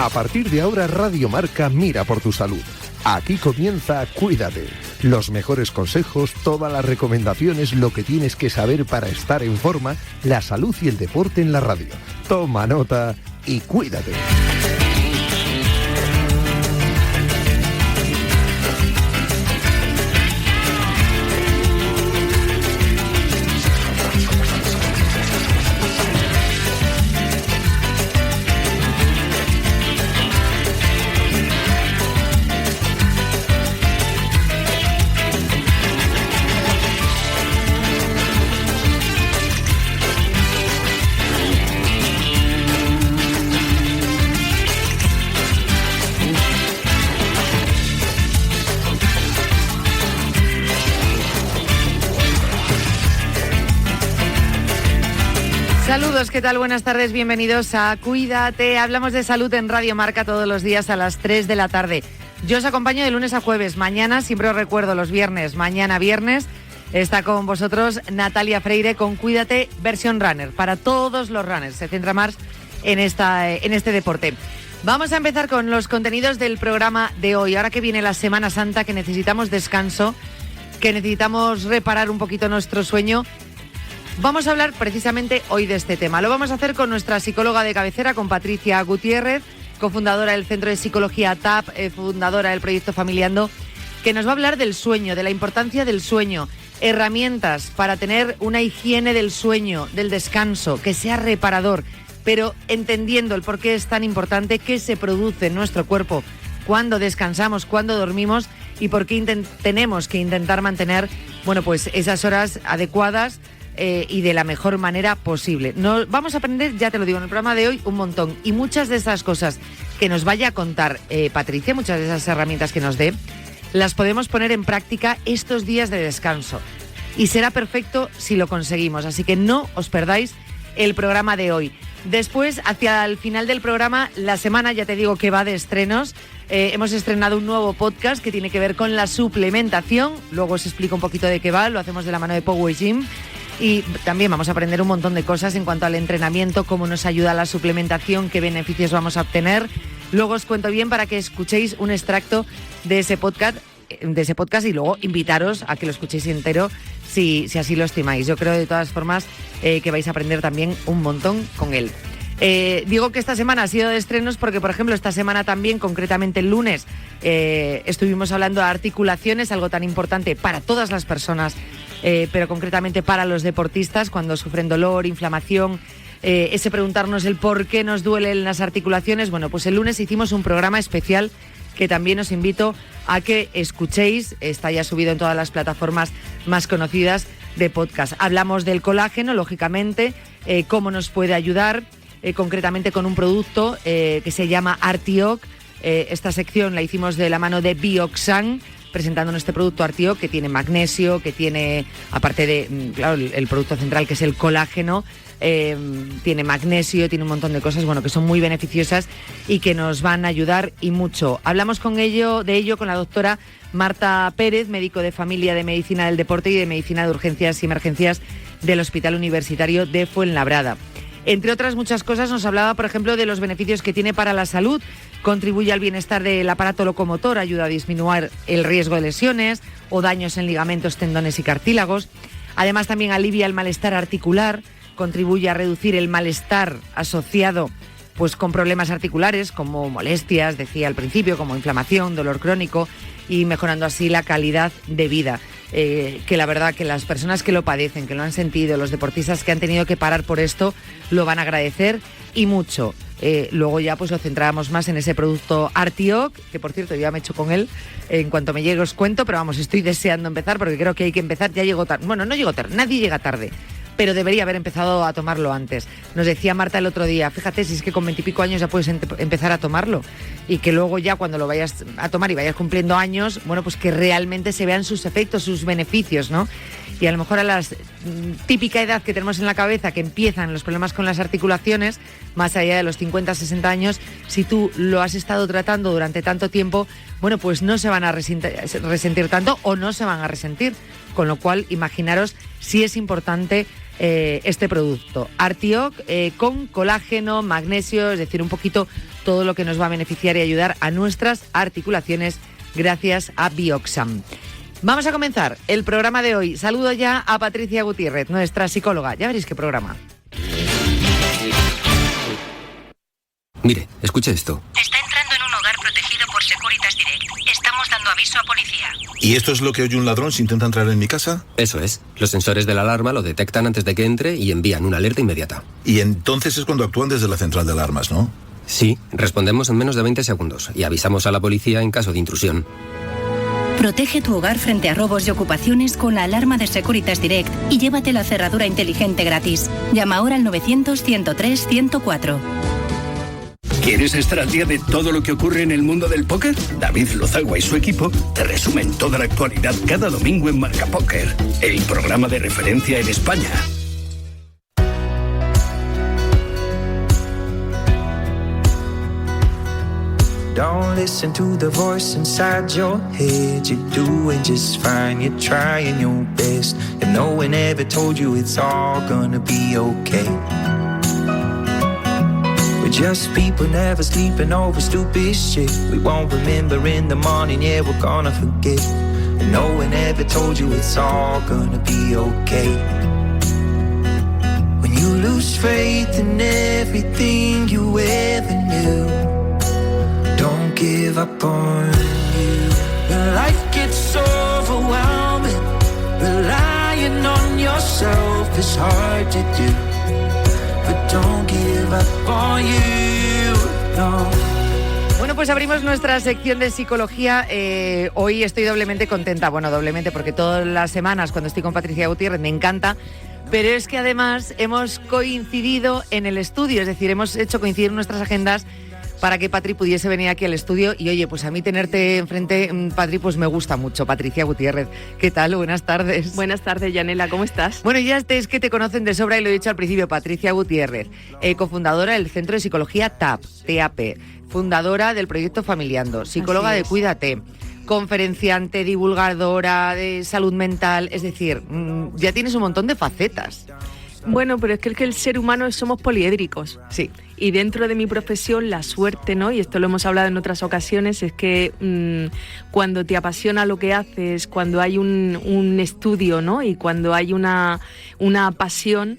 A partir de ahora, Radio Marca mira por tu salud. Aquí comienza Cuídate. Los mejores consejos, todas las recomendaciones, lo que tienes que saber para estar en forma, la salud y el deporte en la radio. Toma nota y cuídate. Saludos, ¿qué tal? Buenas tardes, bienvenidos a Cuídate. Hablamos de salud en Radio Marca todos los días a las 3 de la tarde. Yo os acompaño de lunes a jueves. Mañana, siempre os recuerdo los viernes, mañana viernes, está con vosotros Natalia Freire con Cuídate versión runner. Para todos los runners, se centra más en este deporte. Vamos a empezar con los contenidos del programa de hoy. Ahora que viene la Semana Santa, que necesitamos descanso, que necesitamos reparar un poquito nuestro sueño, vamos a hablar precisamente hoy de este tema. Lo vamos a hacer con nuestra psicóloga de cabecera, con Patricia Gutiérrez, cofundadora del Centro de Psicología TAP, fundadora del proyecto Familiando, que nos va a hablar del sueño, de la importancia del sueño, herramientas para tener una higiene del sueño, del descanso, que sea reparador, pero entendiendo el por qué es tan importante, qué se produce en nuestro cuerpo cuando descansamos, cuando dormimos y por qué tenemos que intentar mantener, pues esas horas adecuadas y de la mejor manera posible. Vamos a aprender, ya te lo digo, en el programa de hoy un montón, y muchas de esas cosas que nos vaya a contar Patricia, muchas de esas herramientas que nos dé, las podemos poner en práctica estos días de descanso y será perfecto si lo conseguimos, así que no os perdáis el programa de hoy. Después, hacia el final del programa, la semana ya te digo que va de estrenos. Hemos estrenado un nuevo podcast que tiene que ver con la suplementación, luego os explico un poquito de qué va, lo hacemos de la mano de Power Gym. Y también vamos a aprender un montón de cosas en cuanto al entrenamiento, cómo nos ayuda la suplementación, qué beneficios vamos a obtener. Luego os cuento bien para que escuchéis un extracto de ese podcast y luego invitaros a que lo escuchéis entero si así lo estimáis. Yo creo de todas formas que vais a aprender también un montón con él. Digo que esta semana ha sido de estrenos porque, por ejemplo, esta semana también, concretamente el lunes, estuvimos hablando de articulaciones, algo tan importante para todas las personas, pero concretamente para los deportistas cuando sufren dolor, inflamación, ese preguntarnos el por qué nos duelen las articulaciones. Pues el lunes hicimos un programa especial que también os invito a que escuchéis, está ya subido en todas las plataformas más conocidas de podcast. Hablamos del colágeno, lógicamente, cómo nos puede ayudar, concretamente con un producto que se llama Artioc. Esta sección la hicimos de la mano de Bioxan, presentándonos este producto Artioc, que tiene magnesio, que tiene, aparte de, claro, el producto central que es el colágeno, tiene magnesio, tiene un montón de cosas, que son muy beneficiosas y que nos van a ayudar y mucho. Hablamos de ello con la doctora Marta Pérez, médico de familia de Medicina del Deporte y de Medicina de Urgencias y Emergencias del Hospital Universitario de Fuenlabrada. Entre otras muchas cosas nos hablaba, por ejemplo, de los beneficios que tiene para la salud. Contribuye al bienestar del aparato locomotor, ayuda a disminuir el riesgo de lesiones o daños en ligamentos, tendones y cartílagos. Además, también alivia el malestar articular, contribuye a reducir el malestar asociado con problemas articulares como molestias, decía al principio, como inflamación, dolor crónico, y mejorando así la calidad de vida. Que la verdad que las personas que lo padecen, que lo han sentido, los deportistas que han tenido que parar por esto, lo van a agradecer y mucho. Luego ya lo centrábamos más en ese producto Artioc, que por cierto ya me he hecho con él, en cuanto me llegue os cuento, pero estoy deseando empezar porque creo que hay que empezar, ya llego tarde. No llego tarde, nadie llega tarde, pero debería haber empezado a tomarlo antes. Nos decía Marta el otro día, fíjate, si es que con 20 y pico años ya puedes empezar a tomarlo, y que luego ya cuando lo vayas a tomar y vayas cumpliendo años, que realmente se vean sus efectos, sus beneficios, ¿no? Y a lo mejor a la típica edad que tenemos en la cabeza, que empiezan los problemas con las articulaciones, más allá de los 50, 60 años, si tú lo has estado tratando durante tanto tiempo, no se van a resentir tanto o no se van a resentir. Con lo cual, imaginaros si es importante este producto. Artioc con colágeno, magnesio, es decir, un poquito todo lo que nos va a beneficiar y ayudar a nuestras articulaciones gracias a Bioxam. Vamos a comenzar el programa de hoy. Saludo ya a Patricia Gutiérrez, nuestra psicóloga. Ya veréis qué programa. Mire, escuche esto. Está entrando en un hogar protegido por Securitas Direct. Estamos dando aviso a policía. ¿Y esto es lo que oye un ladrón si intenta entrar en mi casa? Eso es. Los sensores de la alarma lo detectan antes de que entre y envían una alerta inmediata. Y entonces es cuando actúan desde la central de alarmas, ¿no? Sí, respondemos en menos de 20 segundos y avisamos a la policía en caso de intrusión. Protege tu hogar frente a robos y ocupaciones con la alarma de Securitas Direct y llévate la cerradura inteligente gratis. Llama ahora al 900-103-104. ¿Quieres estar al día de todo lo que ocurre en el mundo del póker? David Lozagua y su equipo te resumen toda la actualidad cada domingo en Marca Póker, el programa de referencia en España. Don't listen to the voice inside your head. You're doing just fine, you're trying your best. And no one ever told you it's all gonna be okay. We're just people never sleeping over stupid shit. We won't remember in the morning, yeah, we're gonna forget. And no one ever told you it's all gonna be okay. When you lose faith in everything you ever knew, don't give up on you. When life gets overwhelming, relying on yourself is hard to do. But don't give up on you, no. Bueno, pues abrimos nuestra sección de psicología. Hoy estoy doblemente contenta. Bueno, doblemente porque todas las semanas cuando estoy con Patricia Gutiérrez me encanta. Pero es que además hemos coincidido en el estudio. Es decir, hemos hecho coincidir nuestras agendas para que Patri pudiese venir aquí al estudio. Y oye, pues a mí tenerte enfrente, Patri, pues me gusta mucho. Patricia Gutiérrez, ¿qué tal? Buenas tardes. Buenas tardes, Yanela, ¿cómo estás? Bueno, ya es que te conocen de sobra y lo he dicho al principio. Patricia Gutiérrez, cofundadora del Centro de Psicología TAP, fundadora del proyecto Familiando, psicóloga de Cuídate, conferenciante, divulgadora de salud mental. Es decir, ya tienes un montón de facetas. Bueno, pero es que el ser humano somos poliédricos. Sí. Y dentro de mi profesión, la suerte, ¿no? Y esto lo hemos hablado en otras ocasiones, es que cuando te apasiona lo que haces, cuando hay un estudio, ¿no? Y cuando hay una pasión,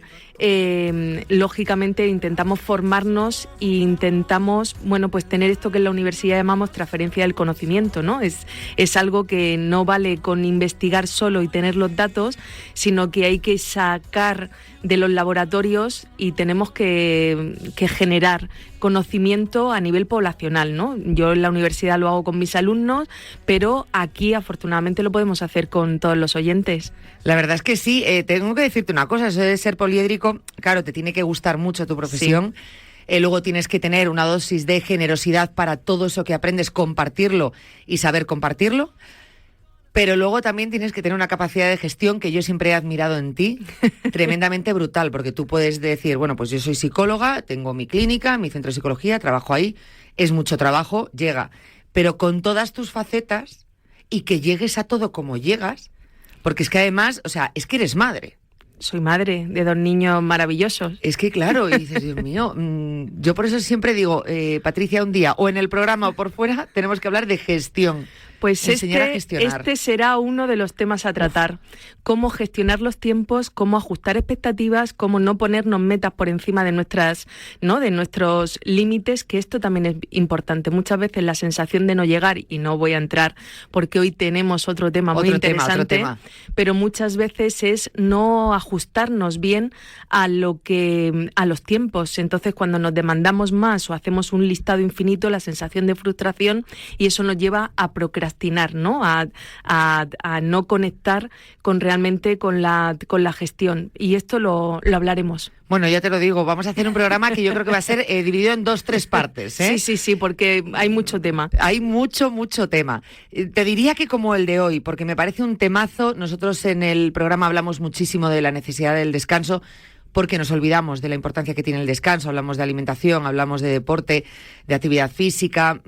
lógicamente intentamos formarnos e intentamos, bueno, pues tener esto que en la universidad llamamos transferencia del conocimiento, ¿no? Es algo que no vale con investigar solo y tener los datos, sino que hay que sacar de los laboratorios y tenemos que generar conocimiento a nivel poblacional, ¿no? Yo en la universidad lo hago con mis alumnos, pero aquí afortunadamente lo podemos hacer con todos los oyentes. La verdad es que sí. Tengo que decirte una cosa, eso de ser poliédrico, claro, te tiene que gustar mucho tu profesión. Sí. Luego tienes que tener una dosis de generosidad para todo eso que aprendes, compartirlo y saber compartirlo. Pero luego también tienes que tener una capacidad de gestión que yo siempre he admirado en ti, tremendamente brutal, porque tú puedes decir, bueno, pues yo soy psicóloga, tengo mi clínica, mi centro de psicología, trabajo ahí, es mucho trabajo, llega. Pero con todas tus facetas y que llegues a todo como llegas, porque es que además, o sea, es que eres madre. Soy madre de 2 niños maravillosos. Es que claro, y dices, Dios mío, yo por eso siempre digo, Patricia, un día, o en el programa o por fuera, tenemos que hablar de gestión. Pues este será uno de los temas a tratar. Cómo gestionar los tiempos, cómo ajustar expectativas, cómo no ponernos metas por encima de nuestras, ¿no? de nuestros límites, que esto también es importante. Muchas veces la sensación de no llegar, y no voy a entrar porque hoy tenemos otro tema muy interesante, pero muchas veces es no ajustarnos bien a los tiempos. Entonces, cuando nos demandamos más o hacemos un listado infinito, la sensación de frustración, y eso nos lleva a procrastinar, ¿no? A no conectar realmente con la gestión. Y esto lo hablaremos. Bueno, ya te lo digo, vamos a hacer un programa que yo creo que va a ser dividido en 2-3 partes, ¿eh? Sí, porque hay mucho tema. Hay mucho tema. Te diría que como el de hoy, porque me parece un temazo. Nosotros en el programa hablamos muchísimo de la necesidad del descanso, porque nos olvidamos de la importancia que tiene el descanso. Hablamos de alimentación, hablamos de deporte, de actividad física,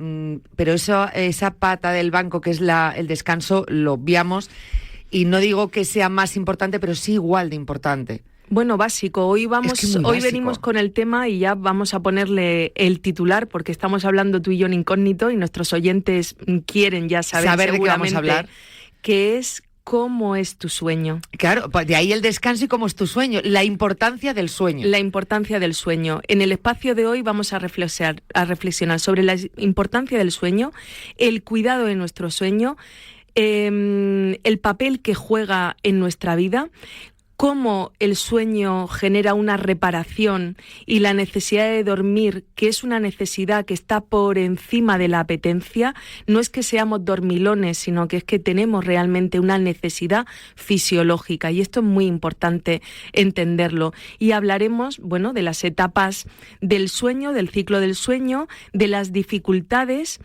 pero esa pata del banco que es el descanso lo obviamos, y no digo que sea más importante, pero sí igual de importante. Bueno, básico. Hoy básico. Venimos con el tema y ya vamos a ponerle el titular, porque estamos hablando tú y yo en incógnito y nuestros oyentes quieren ya saber de qué vamos a hablar, que es cómo es tu sueño. Claro, pues de ahí el descanso y cómo es tu sueño, la importancia del sueño. La importancia del sueño. En el espacio de hoy vamos a reflexionar sobre la importancia del sueño, el cuidado de nuestro sueño, el papel que juega en nuestra vida, cómo el sueño genera una reparación y la necesidad de dormir, que es una necesidad que está por encima de la apetencia. No es que seamos dormilones, sino que es que tenemos realmente una necesidad fisiológica, y esto es muy importante entenderlo. Y hablaremos, de las etapas del sueño, del ciclo del sueño, de las dificultades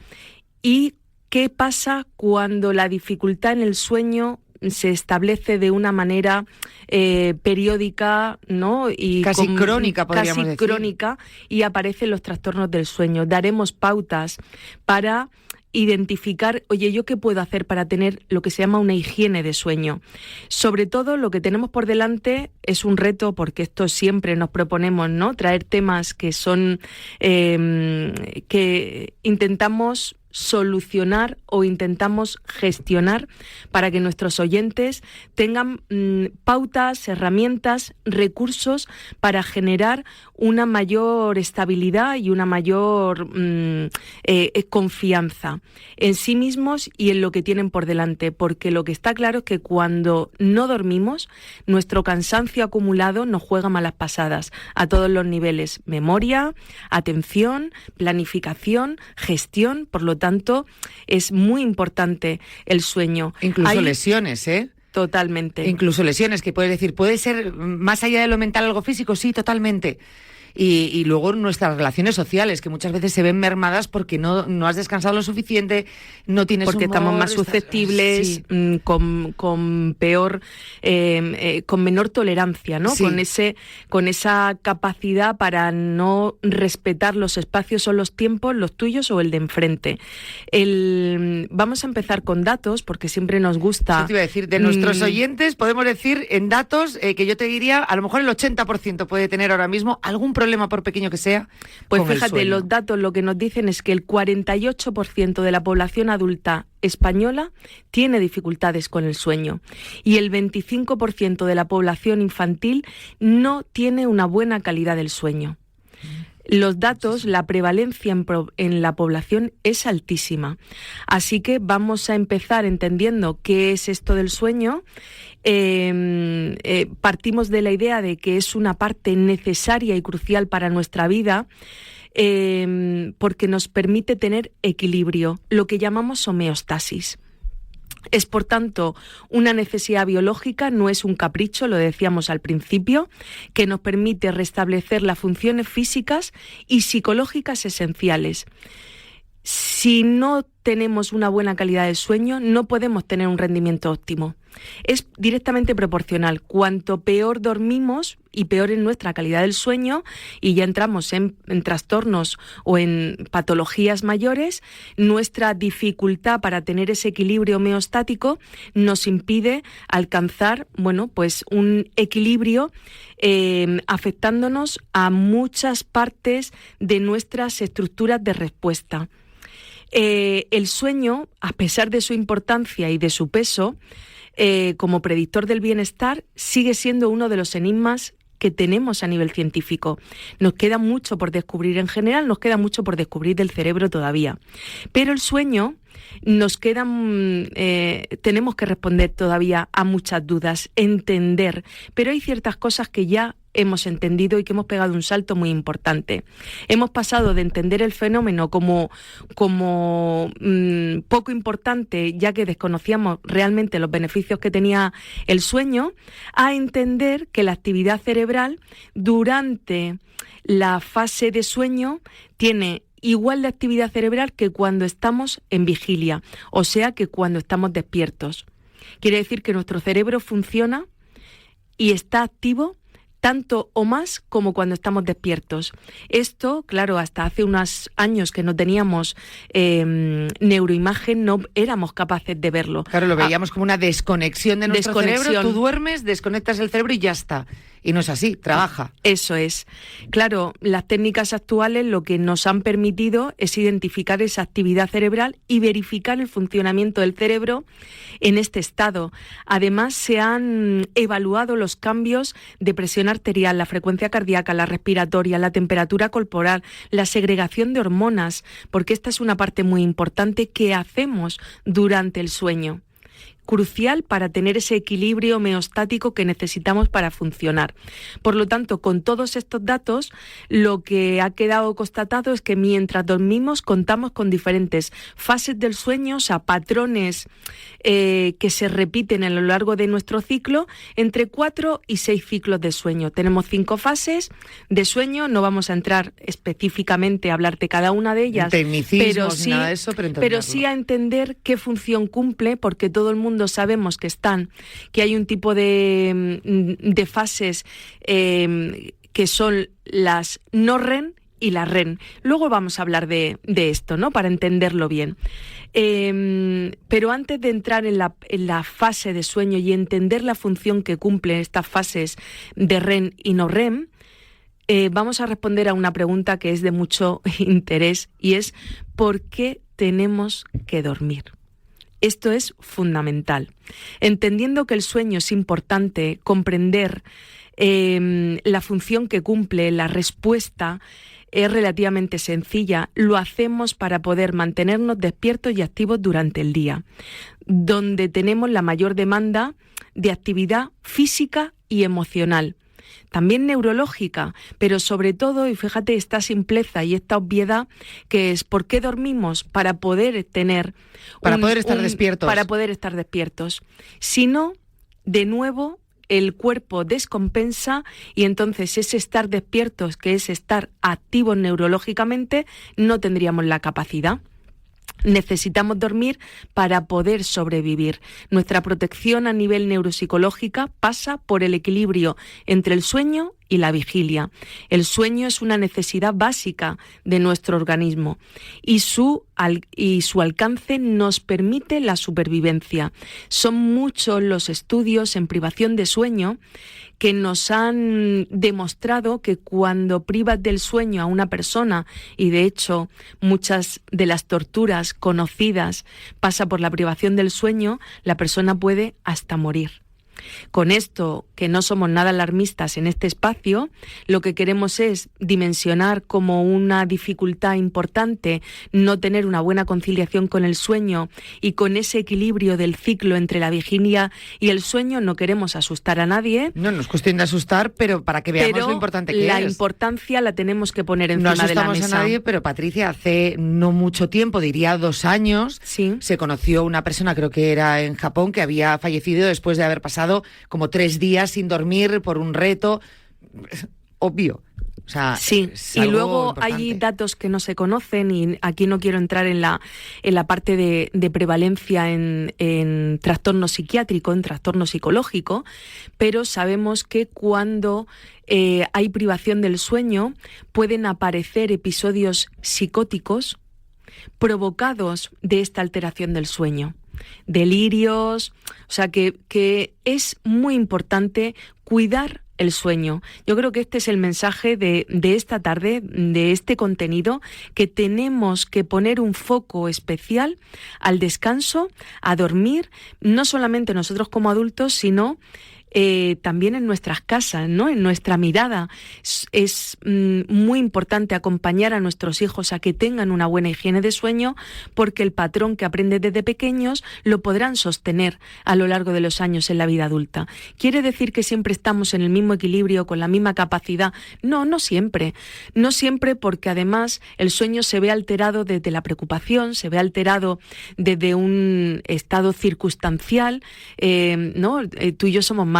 y qué pasa cuando la dificultad en el sueño se establece de una manera periódica, ¿no? Y casi crónica, podríamos decir. Crónica, y aparecen los trastornos del sueño. Daremos pautas para identificar, oye, ¿yo qué puedo hacer para tener lo que se llama una higiene de sueño? Sobre todo lo que tenemos por delante es un reto, porque esto siempre nos proponemos, ¿no? Traer temas que son que intentamos solucionar o intentamos gestionar para que nuestros oyentes tengan pautas, herramientas, recursos para generar una mayor estabilidad y una mayor confianza en sí mismos y en lo que tienen por delante, porque lo que está claro es que cuando no dormimos, nuestro cansancio acumulado nos juega malas pasadas a todos los niveles: memoria, atención, planificación, gestión. Por lo tanto, es muy importante el sueño. Incluso lesiones, ¿eh? Totalmente. Incluso lesiones, que puedes decir, ¿puede ser más allá de lo mental algo físico? Sí, totalmente. Y luego nuestras relaciones sociales, que muchas veces se ven mermadas porque no has descansado lo suficiente, no tienes porque humor, estamos más susceptibles, sí, con peor, con menor tolerancia, ¿no? Sí. Con esa capacidad para no respetar los espacios o los tiempos, los tuyos o el de enfrente. Vamos a empezar con datos, porque siempre nos gusta. Yo te iba a decir, de nuestros oyentes, podemos decir en datos que yo te diría, a lo mejor el 80% puede tener ahora mismo algún problema, por pequeño que sea. Pues fíjate, los datos lo que nos dicen es que el 48% de la población adulta española tiene dificultades con el sueño y el 25% de la población infantil no tiene una buena calidad del sueño. Los datos, la prevalencia en la población es altísima. Así que vamos a empezar entendiendo qué es esto del sueño. Partimos de la idea de que es una parte necesaria y crucial para nuestra vida, porque nos permite tener equilibrio, lo que llamamos homeostasis. Es, por tanto, una necesidad biológica, no es un capricho, lo decíamos al principio, que nos permite restablecer las funciones físicas y psicológicas esenciales. Si no tenemos una buena calidad de sueño, no podemos tener un rendimiento óptimo. Es directamente proporcional. Cuanto peor dormimos y peor es nuestra calidad del sueño, y ya entramos en trastornos o en patologías mayores, nuestra dificultad para tener ese equilibrio homeostático nos impide alcanzar, pues un equilibrio afectándonos a muchas partes de nuestras estructuras de respuesta. El sueño, a pesar de su importancia y de su peso, como predictor del bienestar, sigue siendo uno de los enigmas que tenemos a nivel científico. Nos queda mucho por descubrir en general, nos queda mucho por descubrir del cerebro todavía. Pero el sueño tenemos que responder todavía a muchas dudas, entender, pero hay ciertas cosas que ya hemos entendido y que hemos pegado un salto muy importante. Hemos pasado de entender el fenómeno como poco importante, ya que desconocíamos realmente los beneficios que tenía el sueño, a entender que la actividad cerebral durante la fase de sueño tiene igual de actividad cerebral que cuando estamos en vigilia, o sea que cuando estamos despiertos. Quiere decir que nuestro cerebro funciona y está activo tanto o más como cuando estamos despiertos. Esto, claro, hasta hace unos años que no teníamos neuroimagen, no éramos capaces de verlo. Claro, lo veíamos como una desconexión de nuestro cerebro. Tú duermes, desconectas el cerebro y ya está. Y no es así, trabaja. Eso es. Claro, las técnicas actuales lo que nos han permitido es identificar esa actividad cerebral y verificar el funcionamiento del cerebro en este estado. Además, se han evaluado los cambios de presión arterial, la frecuencia cardíaca, la respiratoria, la temperatura corporal, la segregación de hormonas, porque esta es una parte muy importante que hacemos durante el sueño. Crucial para tener ese equilibrio homeostático que necesitamos para funcionar. Por lo tanto, con todos estos datos, lo que ha quedado constatado es que mientras dormimos contamos con diferentes fases del sueño, o sea, patrones que se repiten a lo largo de nuestro ciclo, entre 4 y 6 ciclos de sueño. Tenemos 5 fases de sueño, no vamos a entrar específicamente a hablar de cada una de ellas, tecnicismos, sí, nada de eso, pero sí a entender qué función cumple, porque todo el mundo sabemos que hay un tipo de fases que son las no REM y la REM. Luego vamos a hablar de esto, ¿no? Para entenderlo bien. Pero antes de entrar en la fase de sueño y entender la función que cumplen estas fases de REM y no REM, vamos a responder a una pregunta que es de mucho interés y es ¿por qué tenemos que dormir? Esto es fundamental. Entendiendo que el sueño es importante, comprender la función que cumple, la respuesta es relativamente sencilla. Lo hacemos para poder mantenernos despiertos y activos durante el día, donde tenemos la mayor demanda de actividad física y emocional. También neurológica, pero sobre todo, y fíjate esta simpleza y esta obviedad, que es ¿por qué dormimos? Para poder estar despiertos. Para poder estar despiertos. Si no, de nuevo, el cuerpo descompensa y entonces ese estar despiertos, que es estar activos neurológicamente, no tendríamos la capacidad. Necesitamos dormir para poder sobrevivir. Nuestra protección a nivel neuropsicológica pasa por el equilibrio entre el sueño y la vigilia. El sueño es una necesidad básica de nuestro organismo y su alcance nos permite la supervivencia. Son muchos los estudios en privación de sueño que nos han demostrado que cuando privas del sueño a una persona, y de hecho muchas de las torturas conocidas pasa por la privación del sueño, la persona puede hasta morir. Con esto, que no somos nada alarmistas en este espacio, lo que queremos es dimensionar como una dificultad importante no tener una buena conciliación con el sueño y con ese equilibrio del ciclo entre la vigilia y el sueño. No queremos asustar a nadie. No es cuestión de asustar, pero para que veamos lo importante que es. La importancia la tenemos que poner encima de la mesa. No asustamos a nadie, pero Patricia, hace no mucho tiempo, diría 2 años, sí, se conoció una persona, creo que era en Japón, que había fallecido después de haber pasado como 3 días sin dormir por un reto. Obvio. O sea, sí, y luego importante. Hay datos que no se conocen y aquí no quiero entrar en la parte de prevalencia en trastorno psiquiátrico, en trastorno psicológico, pero sabemos que cuando hay privación del sueño pueden aparecer episodios psicóticos provocados de esta alteración del sueño. Delirios, o sea que es muy importante cuidar el sueño. Yo creo que este es el mensaje de esta tarde, de este contenido, que tenemos que poner un foco especial al descanso, a dormir, no solamente nosotros como adultos, sino también en nuestras casas, ¿no? En nuestra mirada. Es muy importante acompañar a nuestros hijos a que tengan una buena higiene de sueño, porque el patrón que aprenden desde pequeños lo podrán sostener a lo largo de los años en la vida adulta. ¿Quiere decir que siempre estamos en el mismo equilibrio, con la misma capacidad? No siempre. No siempre, porque además el sueño se ve alterado desde la preocupación, se ve alterado desde un estado circunstancial, ¿no? Tú y yo somos madres,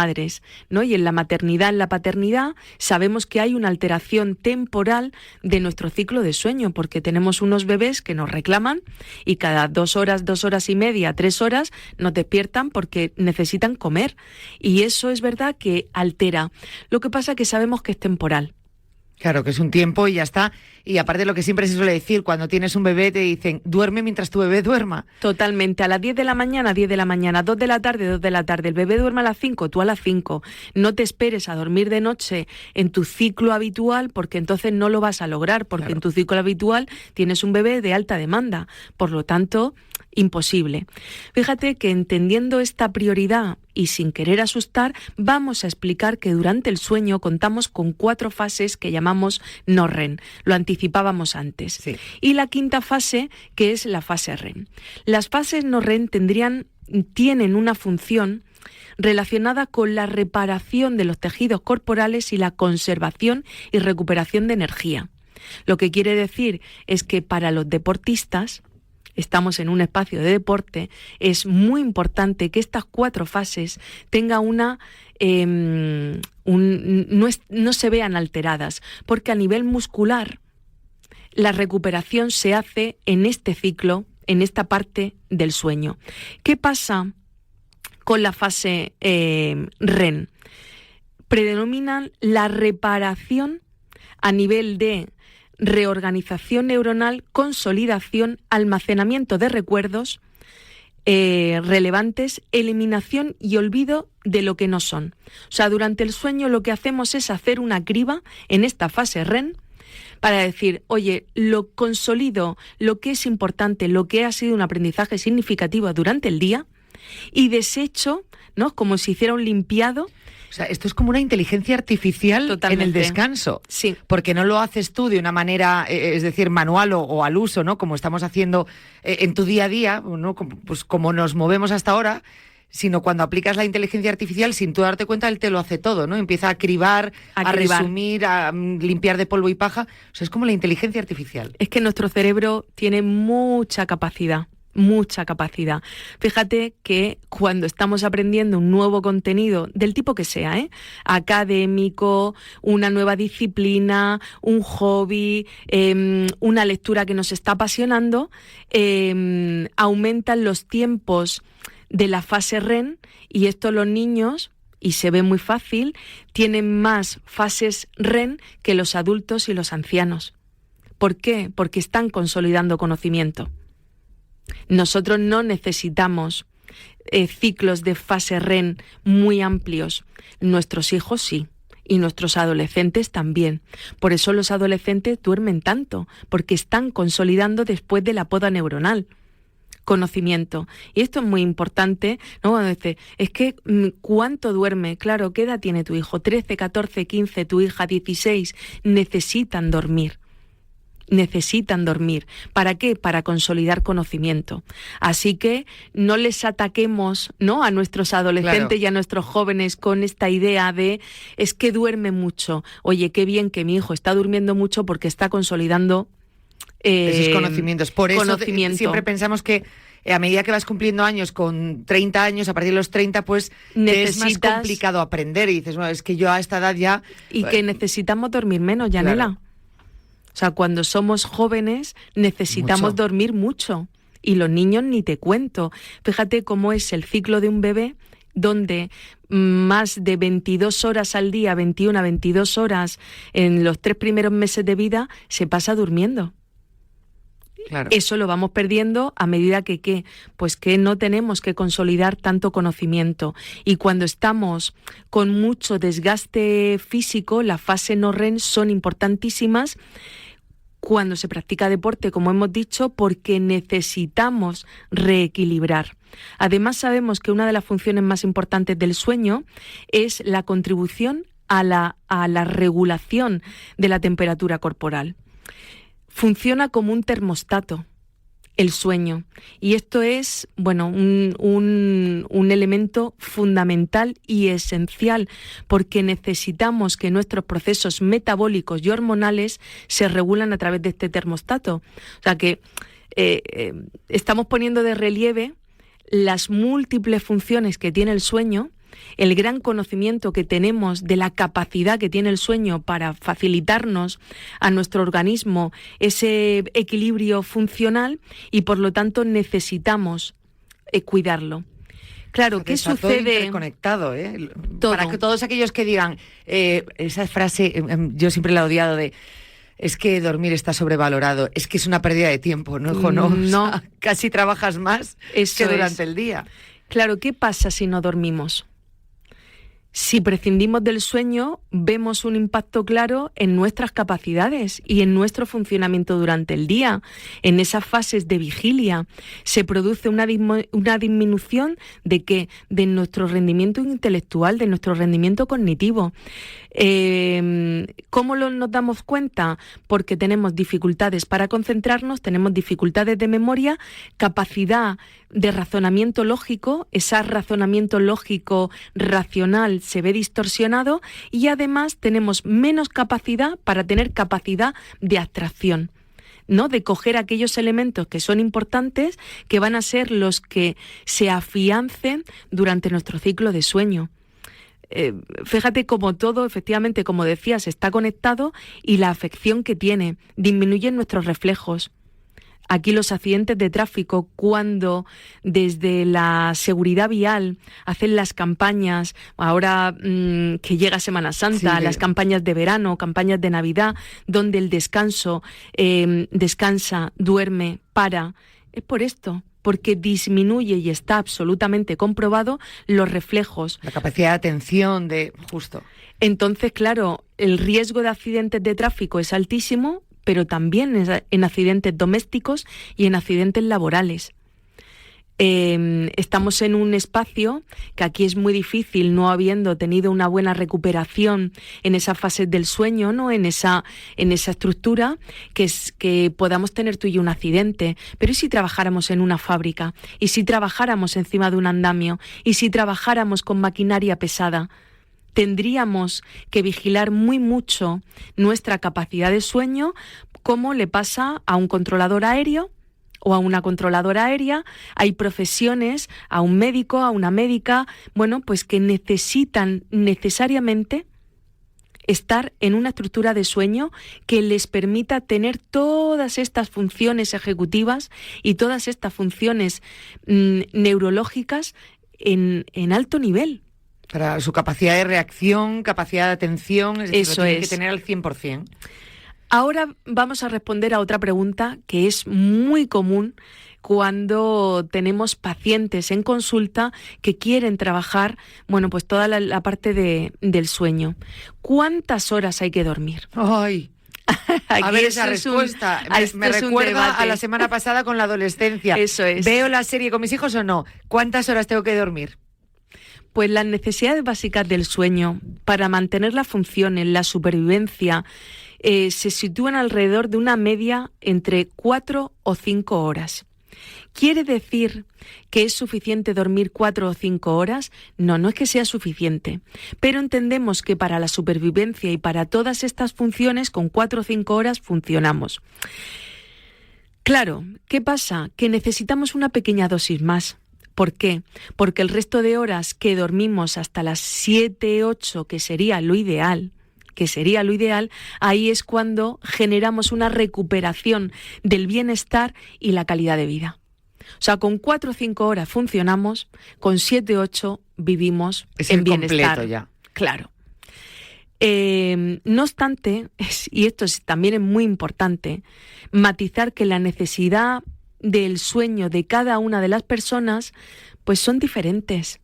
¿no? Y en la maternidad, en la paternidad, sabemos que hay una alteración temporal de nuestro ciclo de sueño, porque tenemos unos bebés que nos reclaman y cada 2 horas, 2 horas y media, 3 horas nos despiertan porque necesitan comer. Y eso es verdad que altera. Lo que pasa es que sabemos que es temporal. Claro, que es un tiempo y ya está. Y aparte lo que siempre se suele decir, cuando tienes un bebé te dicen, duerme mientras tu bebé duerma. Totalmente, a las 10 de la mañana, 10 de la mañana, 2 de la tarde, 2 de la tarde. El bebé duerme a las 5, tú a las 5. No te esperes a dormir de noche en tu ciclo habitual, porque entonces no lo vas a lograr, porque en tu ciclo habitual tienes un bebé de alta demanda. Por lo tanto, imposible. Fíjate que entendiendo esta prioridad y sin querer asustar, vamos a explicar que durante el sueño contamos con 4 fases que llamamos no REM. Lo anticipábamos antes. Sí. Y la quinta fase, que es la fase REM. Las fases no REM tienen una función relacionada con la reparación de los tejidos corporales y la conservación y recuperación de energía. Lo que quiere decir es que para los deportistas, estamos en un espacio de deporte, es muy importante que estas 4 fases tengan no se vean alteradas, porque a nivel muscular la recuperación se hace en este ciclo, en esta parte del sueño. ¿Qué pasa con la fase REM? Predominan la reparación a nivel de reorganización neuronal, consolidación, almacenamiento de recuerdos relevantes, eliminación y olvido de lo que no son. O sea, durante el sueño lo que hacemos es hacer una criba en esta fase REM para decir, oye, lo consolido, lo que es importante, lo que ha sido un aprendizaje significativo durante el día y desecho, ¿no? Como si hiciera un limpiado. O sea, esto es como una inteligencia artificial. Totalmente. En el descanso. Sí. Porque no lo haces tú de una manera, es decir, manual o al uso, ¿no? Como estamos haciendo en tu día a día, ¿no? Pues como nos movemos hasta ahora, sino cuando aplicas la inteligencia artificial, sin tú darte cuenta, él te lo hace todo, ¿no? Empieza a cribar, a resumir, a limpiar de polvo y paja. O sea, es como la inteligencia artificial. Es que nuestro cerebro tiene mucha capacidad. Mucha capacidad. Fíjate que cuando estamos aprendiendo un nuevo contenido, del tipo que sea, académico, una nueva disciplina, un hobby, una lectura que nos está apasionando, aumentan los tiempos de la fase REM y esto los niños, y se ve muy fácil, tienen más fases REM que los adultos y los ancianos. ¿Por qué? Porque están consolidando conocimiento. Nosotros no necesitamos ciclos de fase REM muy amplios. Nuestros hijos sí, y nuestros adolescentes también. Por eso los adolescentes duermen tanto, porque están consolidando después de la poda neuronal conocimiento. Y esto es muy importante, ¿no? Cuando dice, es que ¿cuánto duerme? Claro, ¿qué edad tiene tu hijo? 13, 14, 15, tu hija 16. Necesitan dormir. Necesitan dormir. ¿Para qué? Para consolidar conocimiento. Así que no les ataquemos, ¿no?, a nuestros adolescentes y a nuestros jóvenes con esta idea de es que duerme mucho. Oye, qué bien que mi hijo está durmiendo mucho porque está consolidando esos conocimientos. Por eso siempre pensamos que a medida que vas cumpliendo años, con 30 años, a partir de los 30, pues es más complicado aprender. Y dices, bueno, es que yo a esta edad ya... Y que necesitamos dormir menos, Yanela. Claro. O sea, cuando somos jóvenes necesitamos dormir mucho. Y los niños ni te cuento. Fíjate cómo es el ciclo de un bebé, donde más de 22 horas al día, 21 a 22 horas en los 3 primeros meses de vida, se pasa durmiendo. Claro. Eso lo vamos perdiendo a medida que pues que no tenemos que consolidar tanto conocimiento. Y cuando estamos con mucho desgaste físico, las fases no REM son importantísimas cuando se practica deporte, como hemos dicho, porque necesitamos reequilibrar. Además, sabemos que una de las funciones más importantes del sueño es la contribución a la regulación de la temperatura corporal. Funciona como un termostato, el sueño. Y esto es, bueno, un elemento fundamental y esencial, porque necesitamos que nuestros procesos metabólicos y hormonales se regulan a través de este termostato. O sea que estamos poniendo de relieve las múltiples funciones que tiene el sueño, el gran conocimiento que tenemos de la capacidad que tiene el sueño para facilitarnos a nuestro organismo ese equilibrio funcional y por lo tanto necesitamos cuidarlo. Claro, ¿qué está sucede? Todo interconectado, Todo. Para que todos aquellos que digan, esa frase, yo siempre la he odiado de... Es que dormir está sobrevalorado, es que es una pérdida de tiempo, ¿no, hijo? No. O sea, casi trabajas más que durante el día. Claro, ¿qué pasa si no dormimos? Si prescindimos del sueño, vemos un impacto claro en nuestras capacidades y en nuestro funcionamiento durante el día. En esas fases de vigilia se produce una disminución ¿de qué? De nuestro rendimiento intelectual, de nuestro rendimiento cognitivo. ¿Cómo nos damos cuenta? Porque tenemos dificultades para concentrarnos, tenemos dificultades de memoria, capacidad de razonamiento lógico, ese razonamiento lógico racional se ve distorsionado y además tenemos menos capacidad para tener capacidad de abstracción, ¿no? De coger aquellos elementos que son importantes, que van a ser los que se afiancen durante nuestro ciclo de sueño. Fíjate cómo todo, efectivamente, como decías, está conectado y la afección que tiene. Disminuyen nuestros reflejos. Aquí los accidentes de tráfico, cuando desde la seguridad vial hacen las campañas, ahora que llega Semana Santa, sí, las campañas de verano, campañas de Navidad, donde el descanso, descansa, duerme, para, es por esto. Porque disminuye y está absolutamente comprobado los reflejos. La capacidad de atención de... Justo. Entonces, claro, el riesgo de accidentes de tráfico es altísimo, pero también en accidentes domésticos y en accidentes laborales. Estamos en un espacio que aquí es muy difícil, no habiendo tenido una buena recuperación en esas fases del sueño, ¿no? En esa estructura, que podamos tener tú y yo un accidente. Pero ¿y si trabajáramos en una fábrica? ¿Y si trabajáramos encima de un andamio? ¿Y si trabajáramos con maquinaria pesada? Tendríamos que vigilar muy mucho nuestra capacidad de sueño, como le pasa a un controlador aéreo o a una controladora aérea. Hay profesiones, a un médico, a una médica, bueno, pues que necesitan necesariamente estar en una estructura de sueño que les permita tener todas estas funciones ejecutivas y todas estas funciones neurológicas en alto nivel. Para su capacidad de reacción, capacidad de atención, es decir, eso lo tienen es. Que tener al 100%. Ahora vamos a responder a otra pregunta que es muy común cuando tenemos pacientes en consulta que quieren trabajar, bueno, pues toda la parte del sueño. ¿Cuántas horas hay que dormir? ¡Ay! A ver esa respuesta. Me recuerda a la semana pasada con la adolescencia. Eso es. ¿Veo la serie con mis hijos o no? ¿Cuántas horas tengo que dormir? Pues las necesidades básicas del sueño para mantener la función en la supervivencia se sitúan alrededor de una media entre 4 o 5 horas. ¿Quiere decir que es suficiente dormir 4 o 5 horas? No, no es que sea suficiente. Pero entendemos que para la supervivencia y para todas estas funciones, con 4 o 5 horas funcionamos. Claro, ¿qué pasa? Que necesitamos una pequeña dosis más. ¿Por qué? Porque el resto de horas que dormimos hasta las 7, 8, que sería lo ideal, ahí es cuando generamos una recuperación del bienestar y la calidad de vida. O sea, con 4 o 5 horas funcionamos, con 7 o 8 vivimos en bienestar. Completo ya. Claro. No obstante, y esto también es muy importante, matizar que la necesidad del sueño de cada una de las personas pues son diferentes.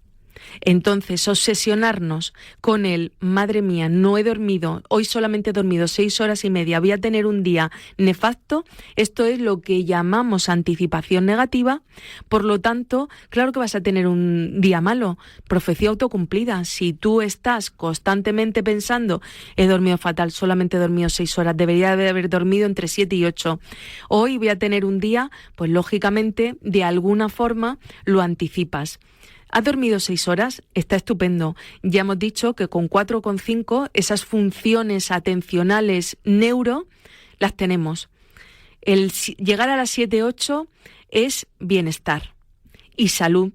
Entonces, obsesionarnos con el, madre mía, no he dormido, hoy solamente he dormido 6 horas y media, voy a tener un día nefasto, esto es lo que llamamos anticipación negativa. Por lo tanto, claro que vas a tener un día malo, profecía autocumplida. Si tú estás constantemente pensando, he dormido fatal, solamente he dormido 6 horas, debería de haber dormido entre 7 y 8, hoy voy a tener un día, pues lógicamente, de alguna forma lo anticipas. ¿Has dormido 6 horas? Está estupendo. Ya hemos dicho que con 4 o con 5 esas funciones atencionales neuro las tenemos. El llegar a las 7, 8 es bienestar y salud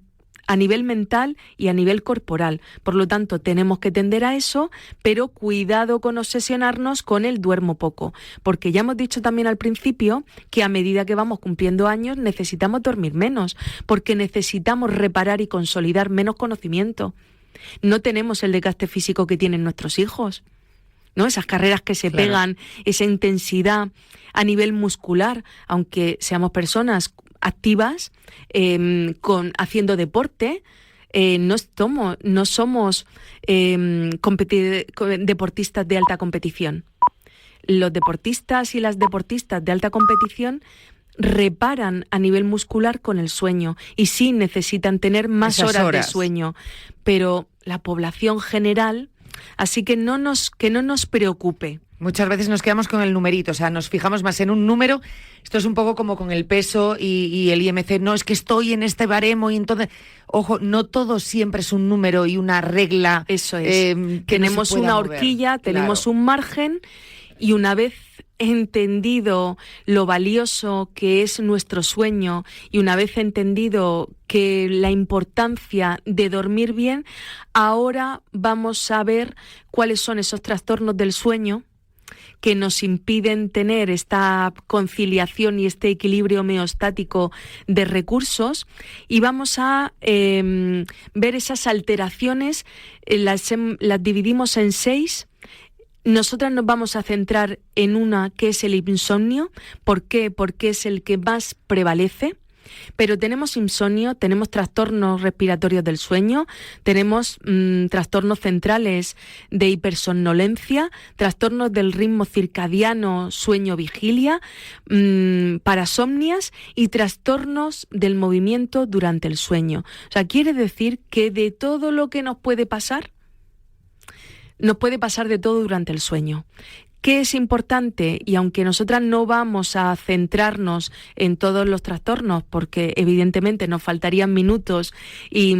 a nivel mental y a nivel corporal. Por lo tanto, tenemos que tender a eso, pero cuidado con obsesionarnos con el duermo poco, porque ya hemos dicho también al principio que a medida que vamos cumpliendo años necesitamos dormir menos, porque necesitamos reparar y consolidar menos conocimiento. No tenemos el desgaste físico que tienen nuestros hijos, ¿no? Esas carreras que se pegan, esa intensidad a nivel muscular, aunque seamos personas activas, haciendo deporte, no somos deportistas de alta competición. Los deportistas y las deportistas de alta competición reparan a nivel muscular con el sueño y sí necesitan tener más horas de sueño, pero la población general, así que no nos preocupe. Muchas veces nos quedamos con el numerito, o sea, nos fijamos más en un número. Esto es un poco como con el peso y el IMC. No, es que estoy en este baremo y entonces... Ojo, no todo siempre es un número y una regla. Eso es. Tenemos una horquilla, tenemos un margen, y una vez entendido lo valioso que es nuestro sueño y una vez entendido que la importancia de dormir bien, ahora vamos a ver cuáles son esos trastornos del sueño que nos impiden tener esta conciliación y este equilibrio homeostático de recursos, y vamos a ver esas alteraciones, las dividimos en 6. Nosotras nos vamos a centrar en una que es el insomnio. ¿Por qué? Porque es el que más prevalece. Pero tenemos insomnio, tenemos trastornos respiratorios del sueño, tenemos trastornos centrales de hipersomnolencia, trastornos del ritmo circadiano, sueño-vigilia, parasomnias y trastornos del movimiento durante el sueño. O sea, quiere decir que de todo lo que nos puede pasar de todo durante el sueño. ¿Qué es importante? Y aunque nosotras no vamos a centrarnos en todos los trastornos, porque evidentemente nos faltarían minutos y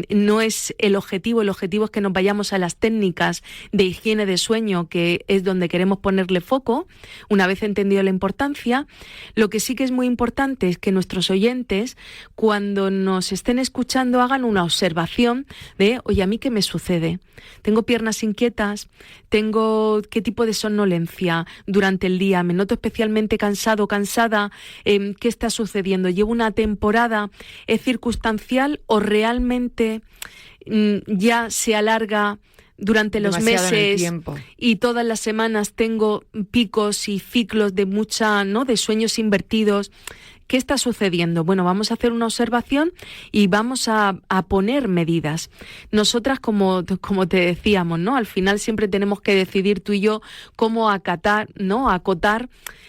no es el objetivo es que nos vayamos a las técnicas de higiene de sueño, que es donde queremos ponerle foco, una vez entendido la importancia. Lo que sí que es muy importante es que nuestros oyentes, cuando nos estén escuchando, hagan una observación de, oye, ¿a mí qué me sucede? ¿Tengo piernas inquietas? ¿Qué tipo de somnolencia durante el día? ¿Me noto especialmente cansado, cansada? ¿Qué está sucediendo? ¿Llevo una temporada? ¿Es circunstancial o realmente ya se alarga durante los meses y todas las semanas tengo picos y ciclos de de sueños invertidos? ¿Qué está sucediendo? Bueno, vamos a hacer una observación y vamos a poner medidas. Nosotras, como te decíamos, ¿no? Al final siempre tenemos que decidir tú y yo cómo acotar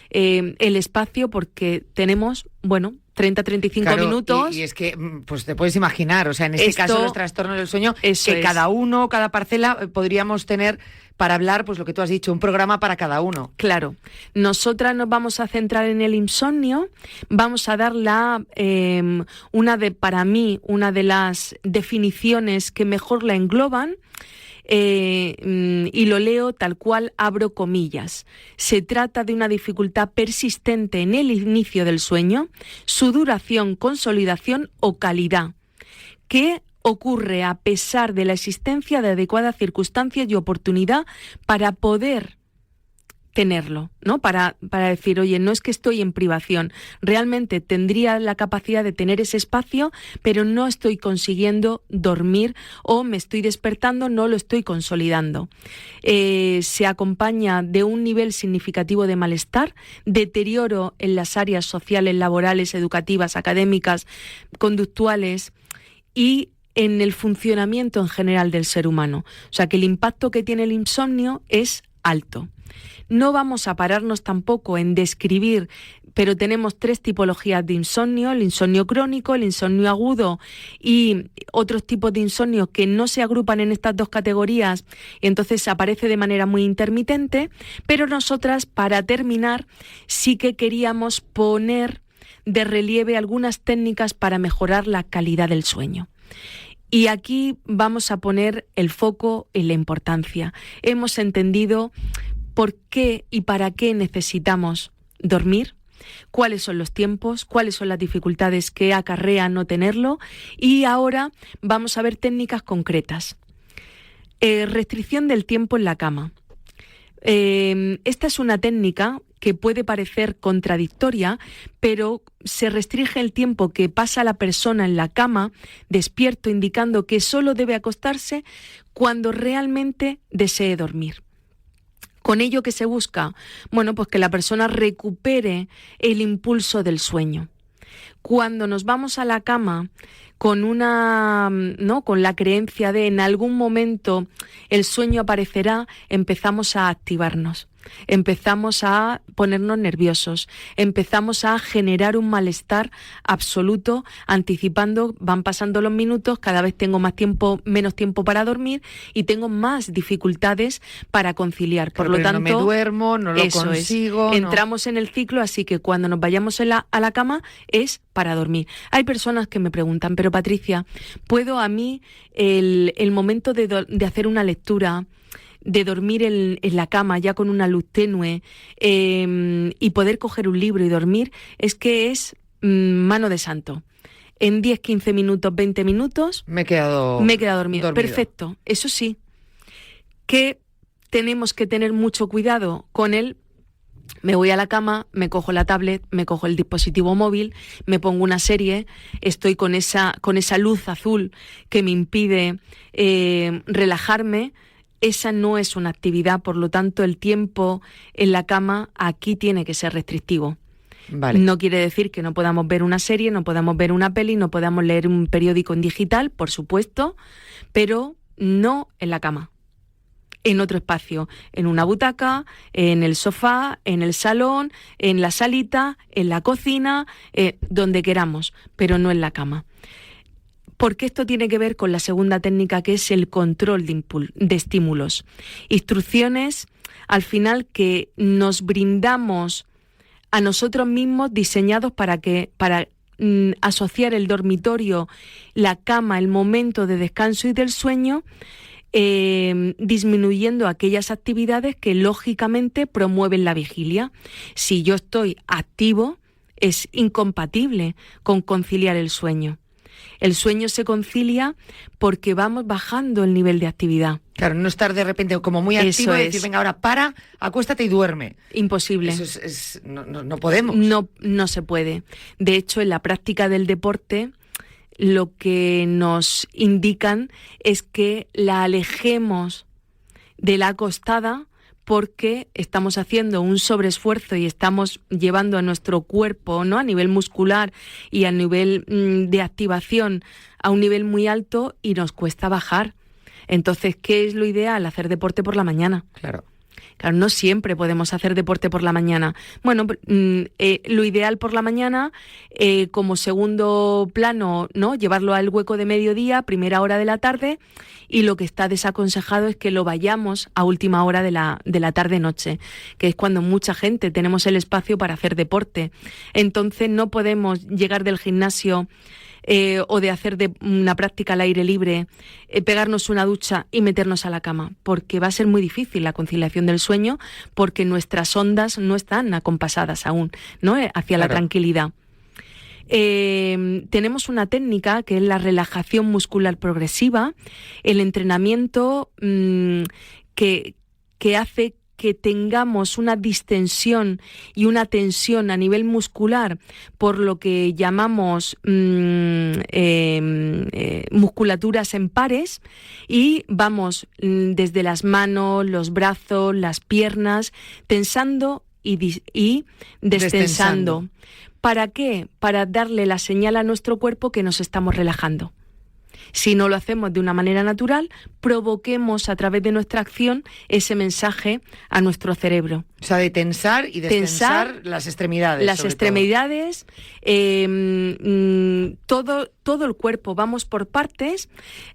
el espacio, porque tenemos, 30-35 minutos. Y es que, pues te puedes imaginar, o sea, en este caso los trastornos del sueño, que cada parcela podríamos tener para hablar, pues lo que tú has dicho, un programa para cada uno. Claro. Nosotras nos vamos a centrar en el insomnio, vamos a dar para mí, una de las definiciones que mejor la engloban, y lo leo tal cual, abro comillas. Se trata de una dificultad persistente en el inicio del sueño, su duración, consolidación o calidad, que ocurre a pesar de la existencia de adecuadas circunstancias y oportunidad para poder tenerlo, ¿no? Para decir, oye, no es que estoy en privación, realmente tendría la capacidad de tener ese espacio, pero no estoy consiguiendo dormir, o me estoy despertando, no lo estoy consolidando. Se acompaña de un nivel significativo de malestar, deterioro en las áreas sociales, laborales, educativas, académicas, conductuales y en el funcionamiento en general del ser humano. O sea, que el impacto que tiene el insomnio es alto. No vamos a pararnos tampoco en describir, pero tenemos 3 tipologías de insomnio: el insomnio crónico, el insomnio agudo y otros tipos de insomnio que no se agrupan en estas 2 categorías, y entonces aparece de manera muy intermitente. Pero nosotras, para terminar, sí que queríamos poner de relieve algunas técnicas para mejorar la calidad del sueño. Y aquí vamos a poner el foco en la importancia. Hemos entendido por qué y para qué necesitamos dormir. cuáles son los tiempos, cuáles son las dificultades que acarrea no tenerlo, y ahora vamos a ver técnicas concretas. Restricción del tiempo en la cama. Esta es una técnica que puede parecer contradictoria, pero se restringe el tiempo que pasa la persona en la cama, despierto, indicando que solo debe acostarse cuando realmente desee dormir. Con ello, ¿qué se busca? Bueno, pues que la persona recupere el impulso del sueño. Cuando nos vamos a la cama con la creencia de en algún momento el sueño aparecerá, empezamos a activarnos. Empezamos a ponernos nerviosos, empezamos a generar un malestar absoluto, anticipando, van pasando los minutos, cada vez tengo menos tiempo para dormir y tengo más dificultades para conciliar. Por lo tanto, no me duermo, no lo consigo. Entramos en el ciclo, así que cuando nos vayamos a la cama es para dormir. Hay personas que me preguntan, pero Patricia, ¿puedo a mí el momento de hacer una lectura, de dormir en la cama ya con una luz tenue y poder coger un libro y dormir, es mano de santo? En 10, 15 minutos, 20 minutos me he quedado dormido. Perfecto. Eso sí, que tenemos que tener mucho cuidado con él. Me voy a la cama, me cojo la tablet, me cojo el dispositivo móvil, me pongo una serie, estoy con esa luz azul que me impide relajarme. Esa no es una actividad, por lo tanto el tiempo en la cama aquí tiene que ser restrictivo. Vale. No quiere decir que no podamos ver una serie, no podamos ver una peli, no podamos leer un periódico en digital, por supuesto, pero no en la cama. En otro espacio, en una butaca, en el sofá, en el salón, en la salita, en la cocina, donde queramos, pero no en la cama. Porque esto tiene que ver con la segunda técnica, que es el control de estímulos. Instrucciones, al final, que nos brindamos a nosotros mismos, diseñados para asociar el dormitorio, la cama, el momento de descanso y del sueño, disminuyendo aquellas actividades que lógicamente promueven la vigilia. Si yo estoy activo, es incompatible con conciliar el sueño. El sueño se concilia porque vamos bajando el nivel de actividad. Claro, no estar de repente como muy activo y decir, venga, ahora acuéstate y duerme. Imposible. Eso no podemos. No se puede. De hecho, en la práctica del deporte, lo que nos indican es que la alejemos de la acostada, porque estamos haciendo un sobreesfuerzo y estamos llevando a nuestro cuerpo, ¿no?, a nivel muscular y a nivel de activación a un nivel muy alto, y nos cuesta bajar. Entonces, ¿qué es lo ideal? Hacer deporte por la mañana. Claro, no siempre podemos hacer deporte por la mañana. Bueno, lo ideal por la mañana, como segundo plano, ¿no?, llevarlo al hueco de mediodía, primera hora de la tarde, y lo que está desaconsejado es que lo vayamos a última hora de la tarde-noche, que es cuando mucha gente tenemos el espacio para hacer deporte. Entonces no podemos llegar del gimnasio o de hacer una práctica al aire libre, pegarnos una ducha y meternos a la cama, porque va a ser muy difícil la conciliación del sueño, porque nuestras ondas no están acompasadas aún, ¿no?, hacia la tranquilidad. Tenemos una técnica que es la relajación muscular progresiva, el entrenamiento que hace que tengamos una distensión y una tensión a nivel muscular por lo que llamamos musculaturas en pares, y vamos desde las manos, los brazos, las piernas, tensando y destensando. ¿Para qué? Para darle la señal a nuestro cuerpo que nos estamos relajando. Si no lo hacemos de una manera natural, provoquemos a través de nuestra acción ese mensaje a nuestro cerebro. O sea, de tensar y destensar las extremidades. Las extremidades, todo el cuerpo, vamos por partes.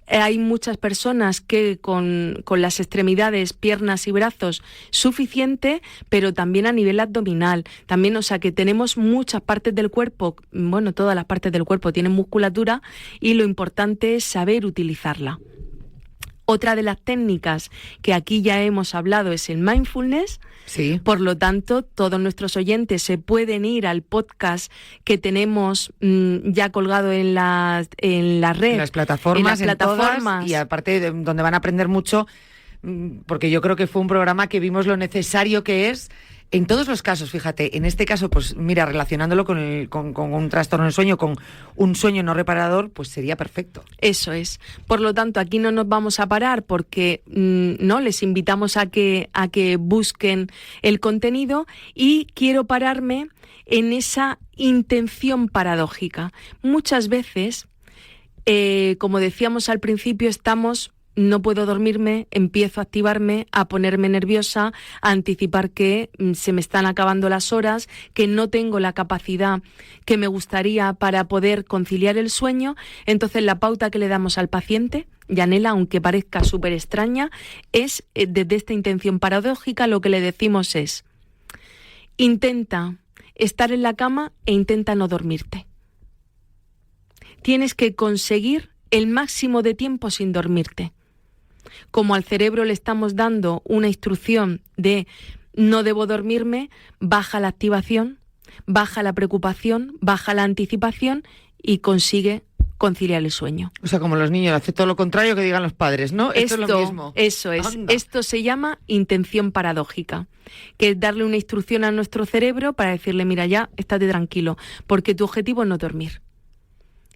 Hay muchas personas que con las extremidades, piernas y brazos, suficiente, pero también a nivel abdominal. También, o sea, que tenemos muchas partes del cuerpo, bueno, todas las partes del cuerpo tienen musculatura, y lo importante es saber utilizarla. Otra de las técnicas que aquí ya hemos hablado es el mindfulness. Sí. Por lo tanto, todos nuestros oyentes se pueden ir al podcast que tenemos ya colgado en la red. En las plataformas. En todas, y aparte donde van a aprender mucho, porque yo creo que fue un programa que vimos lo necesario que es en todos los casos. Fíjate, en este caso, pues mira, relacionándolo con un trastorno del sueño, con un sueño no reparador, pues sería perfecto. Eso es. Por lo tanto, aquí no nos vamos a parar porque no les invitamos a que busquen el contenido, y quiero pararme en esa intención paradójica. Muchas veces, como decíamos al principio, no puedo dormirme, empiezo a activarme, a ponerme nerviosa, a anticipar que se me están acabando las horas, que no tengo la capacidad que me gustaría para poder conciliar el sueño. Entonces, la pauta que le damos al paciente, Yanela, aunque parezca súper extraña, es desde esta intención paradójica, lo que le decimos es: intenta estar en la cama e intenta no dormirte. Tienes que conseguir el máximo de tiempo sin dormirte. Como al cerebro le estamos dando una instrucción de no debo dormirme, baja la activación, baja la preocupación, baja la anticipación y consigue conciliar el sueño. O sea, como los niños, hace todo lo contrario que digan los padres, ¿no? Esto es lo mismo. Eso es. Anda. Esto se llama intención paradójica, que es darle una instrucción a nuestro cerebro para decirle, mira, ya, estate tranquilo, porque tu objetivo es no dormir.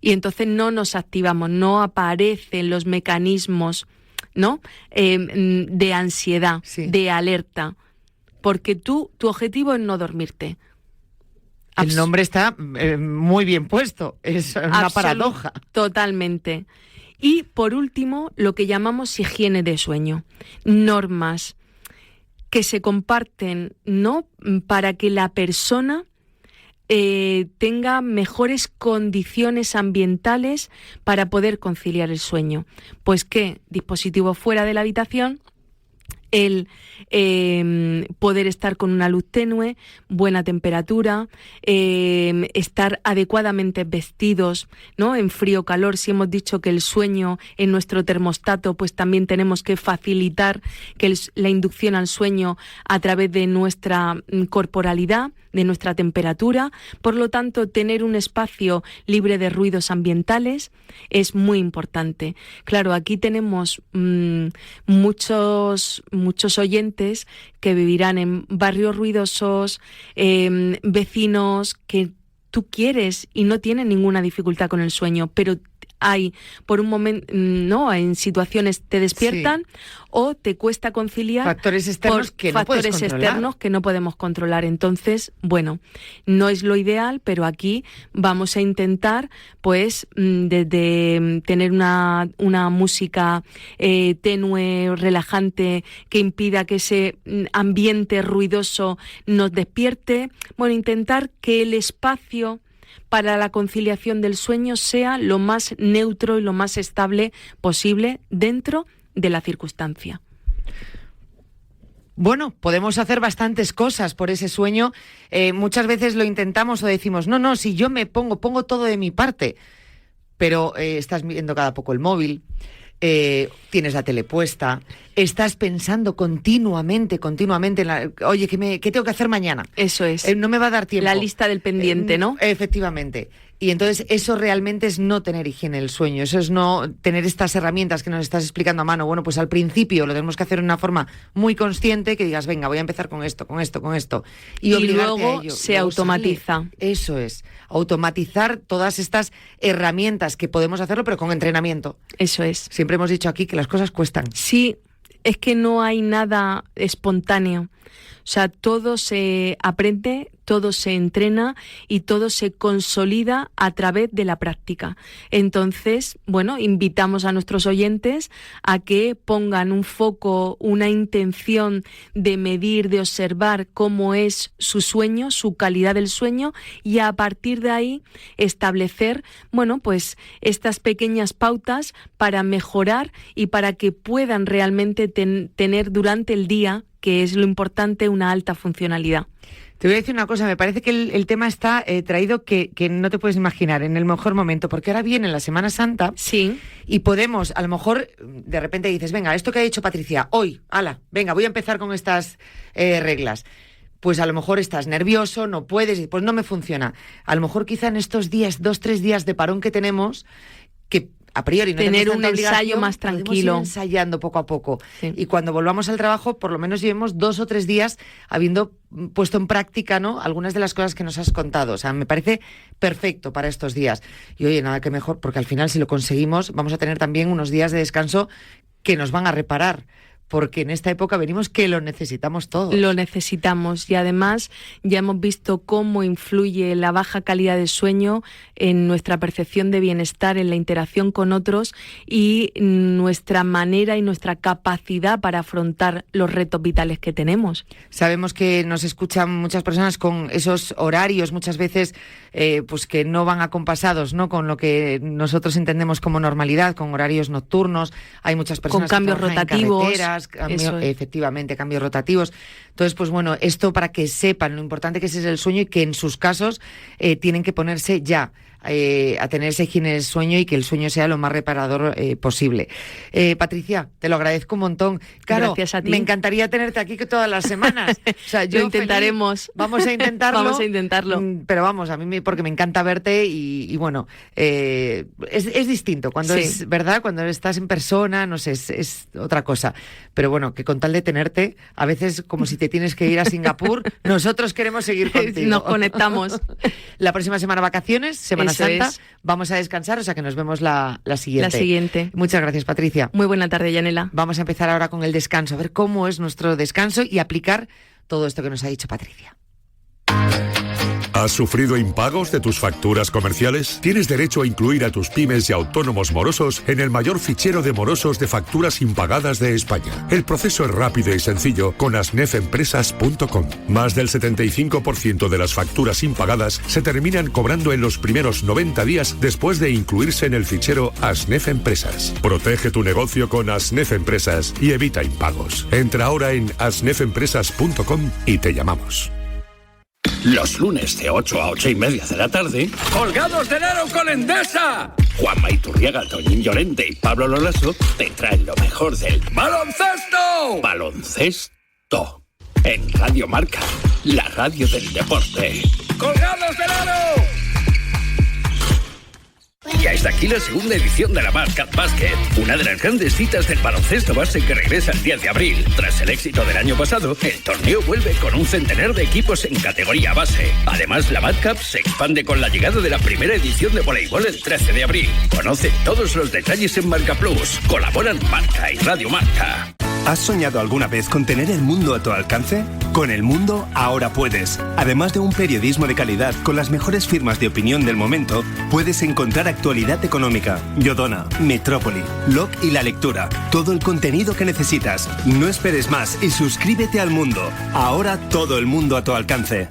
Y entonces no nos activamos, no aparecen los mecanismos, ¿no? De ansiedad, sí, de alerta, porque tu objetivo es no dormirte. El nombre está muy bien puesto, es una paradoja. Totalmente. Y por último, lo que llamamos higiene de sueño, normas que se comparten, ¿no?, para que la persona tenga mejores condiciones ambientales para poder conciliar el sueño. Pues que dispositivo fuera de la habitación, el poder estar con una luz tenue, buena temperatura, estar adecuadamente vestidos, ¿no?, en frío o calor. Si hemos dicho que el sueño en nuestro termostato, pues también tenemos que facilitar que la inducción al sueño a través de nuestra corporalidad, de nuestra temperatura. Por lo tanto, tener un espacio libre de ruidos ambientales es muy importante. Claro, aquí tenemos muchos oyentes que vivirán en barrios ruidosos, vecinos que tú quieres y no tienen ninguna dificultad con el sueño, pero hay, por un momento, no, en situaciones te despiertan, sí, o te cuesta conciliar factores externos que no puedes controlar. Externos que no podemos controlar. Entonces, bueno, no es lo ideal, pero aquí vamos a intentar, pues, desde tener una música tenue, relajante, que impida que ese ambiente ruidoso nos despierte. Bueno, intentar que el espacio para la conciliación del sueño sea lo más neutro y lo más estable posible dentro de la circunstancia. Bueno, podemos hacer bastantes cosas por ese sueño. Muchas veces lo intentamos o decimos, no, si yo me pongo todo de mi parte, pero estás viendo cada poco el móvil, tienes la tele puesta, estás pensando continuamente en oye, ¿qué tengo que hacer mañana? Eso es. No me va a dar tiempo. La lista del pendiente, ¿no? Efectivamente. Y entonces eso realmente es no tener higiene del sueño, eso es no tener estas herramientas que nos estás explicando a mano. Bueno, pues al principio lo tenemos que hacer de una forma muy consciente, que digas, venga, voy a empezar con esto. Y luego se automatiza. Eso es, automatizar todas estas herramientas que podemos hacerlo, pero con entrenamiento. Eso es. Siempre hemos dicho aquí que las cosas cuestan. Sí, es que no hay nada espontáneo. O sea, todo se aprende, todo se entrena y todo se consolida a través de la práctica. Entonces, bueno, invitamos a nuestros oyentes a que pongan un foco, una intención de medir, de observar cómo es su sueño, su calidad del sueño, y a partir de ahí establecer, bueno, pues estas pequeñas pautas para mejorar y para que puedan realmente tener durante el día, que es lo importante, una alta funcionalidad. Te voy a decir una cosa, me parece que el tema está traído que no te puedes imaginar, en el mejor momento, porque ahora viene la Semana Santa. Sí. Y podemos, a lo mejor, de repente dices, venga, esto que ha dicho Patricia, hoy, venga, voy a empezar con estas reglas. Pues a lo mejor estás nervioso, no puedes, y pues no me funciona. A lo mejor quizá en estos días, 2-3 días de parón que tenemos, que a priori no tener un ensayo más tranquilo, ir ensayando poco a poco. Sí. Y cuando volvamos al trabajo, por lo menos llevemos 2 o 3 días habiendo puesto en práctica, ¿no?, algunas de las cosas que nos has contado. O sea, me parece perfecto para estos días. Y oye, nada que mejor, porque al final si lo conseguimos vamos a tener también unos días de descanso que nos van a reparar. Porque en esta época venimos que lo necesitamos todos. Lo necesitamos, y además ya hemos visto cómo influye la baja calidad de sueño en nuestra percepción de bienestar, en la interacción con otros y nuestra manera y nuestra capacidad para afrontar los retos vitales que tenemos. Sabemos que nos escuchan muchas personas con esos horarios, muchas veces pues que no van acompasados, ¿no?, con lo que nosotros entendemos como normalidad, con horarios nocturnos. Hay muchas personas con cambios rotativos. Efectivamente, cambios rotativos. Entonces, pues bueno, esto para que sepan lo importante que es el sueño y que en sus casos tienen que ponerse ya a tener esa higiene del sueño y que el sueño sea lo más reparador posible. Patricia, te lo agradezco un montón. Claro, gracias a ti. Me encantaría tenerte aquí todas las semanas. O sea, lo intentaremos. Vamos a intentarlo. Vamos a intentarlo. Pero vamos, a mí porque me encanta verte y bueno, es distinto cuando sí. es verdad, cuando estás en persona, no sé, es otra cosa. Pero bueno, que con tal de tenerte, a veces como si te tienes que ir a Singapur, nosotros queremos seguir contigo. Nos conectamos. La próxima semana vacaciones, Semana Eso Santa, es. Vamos a descansar, o sea que nos vemos la siguiente. La siguiente. Muchas gracias, Patricia. Muy buena tarde, Yanela. Vamos a empezar ahora con el descanso, a ver cómo es nuestro descanso y aplicar todo esto que nos ha dicho Patricia. ¿Has sufrido impagos de tus facturas comerciales? Tienes derecho a incluir a tus pymes y autónomos morosos en el mayor fichero de morosos de facturas impagadas de España. El proceso es rápido y sencillo con asnefempresas.com. Más del 75% de las facturas impagadas se terminan cobrando en los primeros 90 días después de incluirse en el fichero Asnef Empresas. Protege tu negocio con Asnef Empresas y evita impagos. Entra ahora en asnefempresas.com y te llamamos. Los lunes de 8 a 8 y media de la tarde, ¡Colgados de enero con Endesa! Juanma Iturriaga, Toñín Llorente y Pablo Lolaso te traen lo mejor del baloncesto. Baloncesto. En Radio Marca, la radio del deporte. ¡Colgados de enero! Ya está aquí la segunda edición de la Basket Basket, una de las grandes citas del baloncesto base que regresa el 10 de abril. Tras el éxito del año pasado, el torneo vuelve con un centenar de equipos en categoría base. Además, la Bad Cup se expande con la llegada de la primera edición de voleibol el 13 de abril. Conoce todos los detalles en Marca Plus. Colaboran Marca y Radio Marca. ¿Has soñado alguna vez con tener el mundo a tu alcance? Con El Mundo ahora puedes. Además de un periodismo de calidad con las mejores firmas de opinión del momento, puedes encontrar actualidad económica, Yodona, Metrópoli, LOC y La Lectura. Todo el contenido que necesitas. No esperes más y suscríbete al Mundo. Ahora todo el mundo a tu alcance.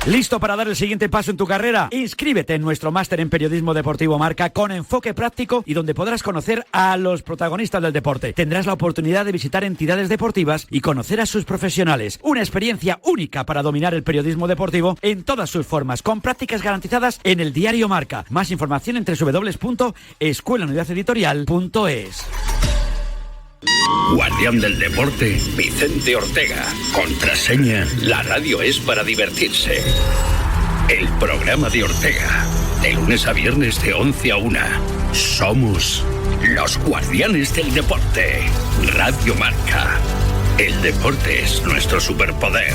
¿Listo para dar el siguiente paso en tu carrera? Inscríbete en nuestro máster en Periodismo Deportivo Marca con enfoque práctico y donde podrás conocer a los protagonistas del deporte. Tendrás la oportunidad de visitar entidades deportivas y conocer a sus profesionales. Una experiencia única para dominar el periodismo deportivo en todas sus formas, con prácticas garantizadas en el diario Marca. Más información en www.escuelaunidadeditorial.es. Guardián del deporte, Vicente Ortega. Contraseña, la radio es para divertirse. El programa de Ortega, de lunes a viernes de 11 a 1. Somos los guardianes del deporte. Radio Marca. El deporte es nuestro superpoder.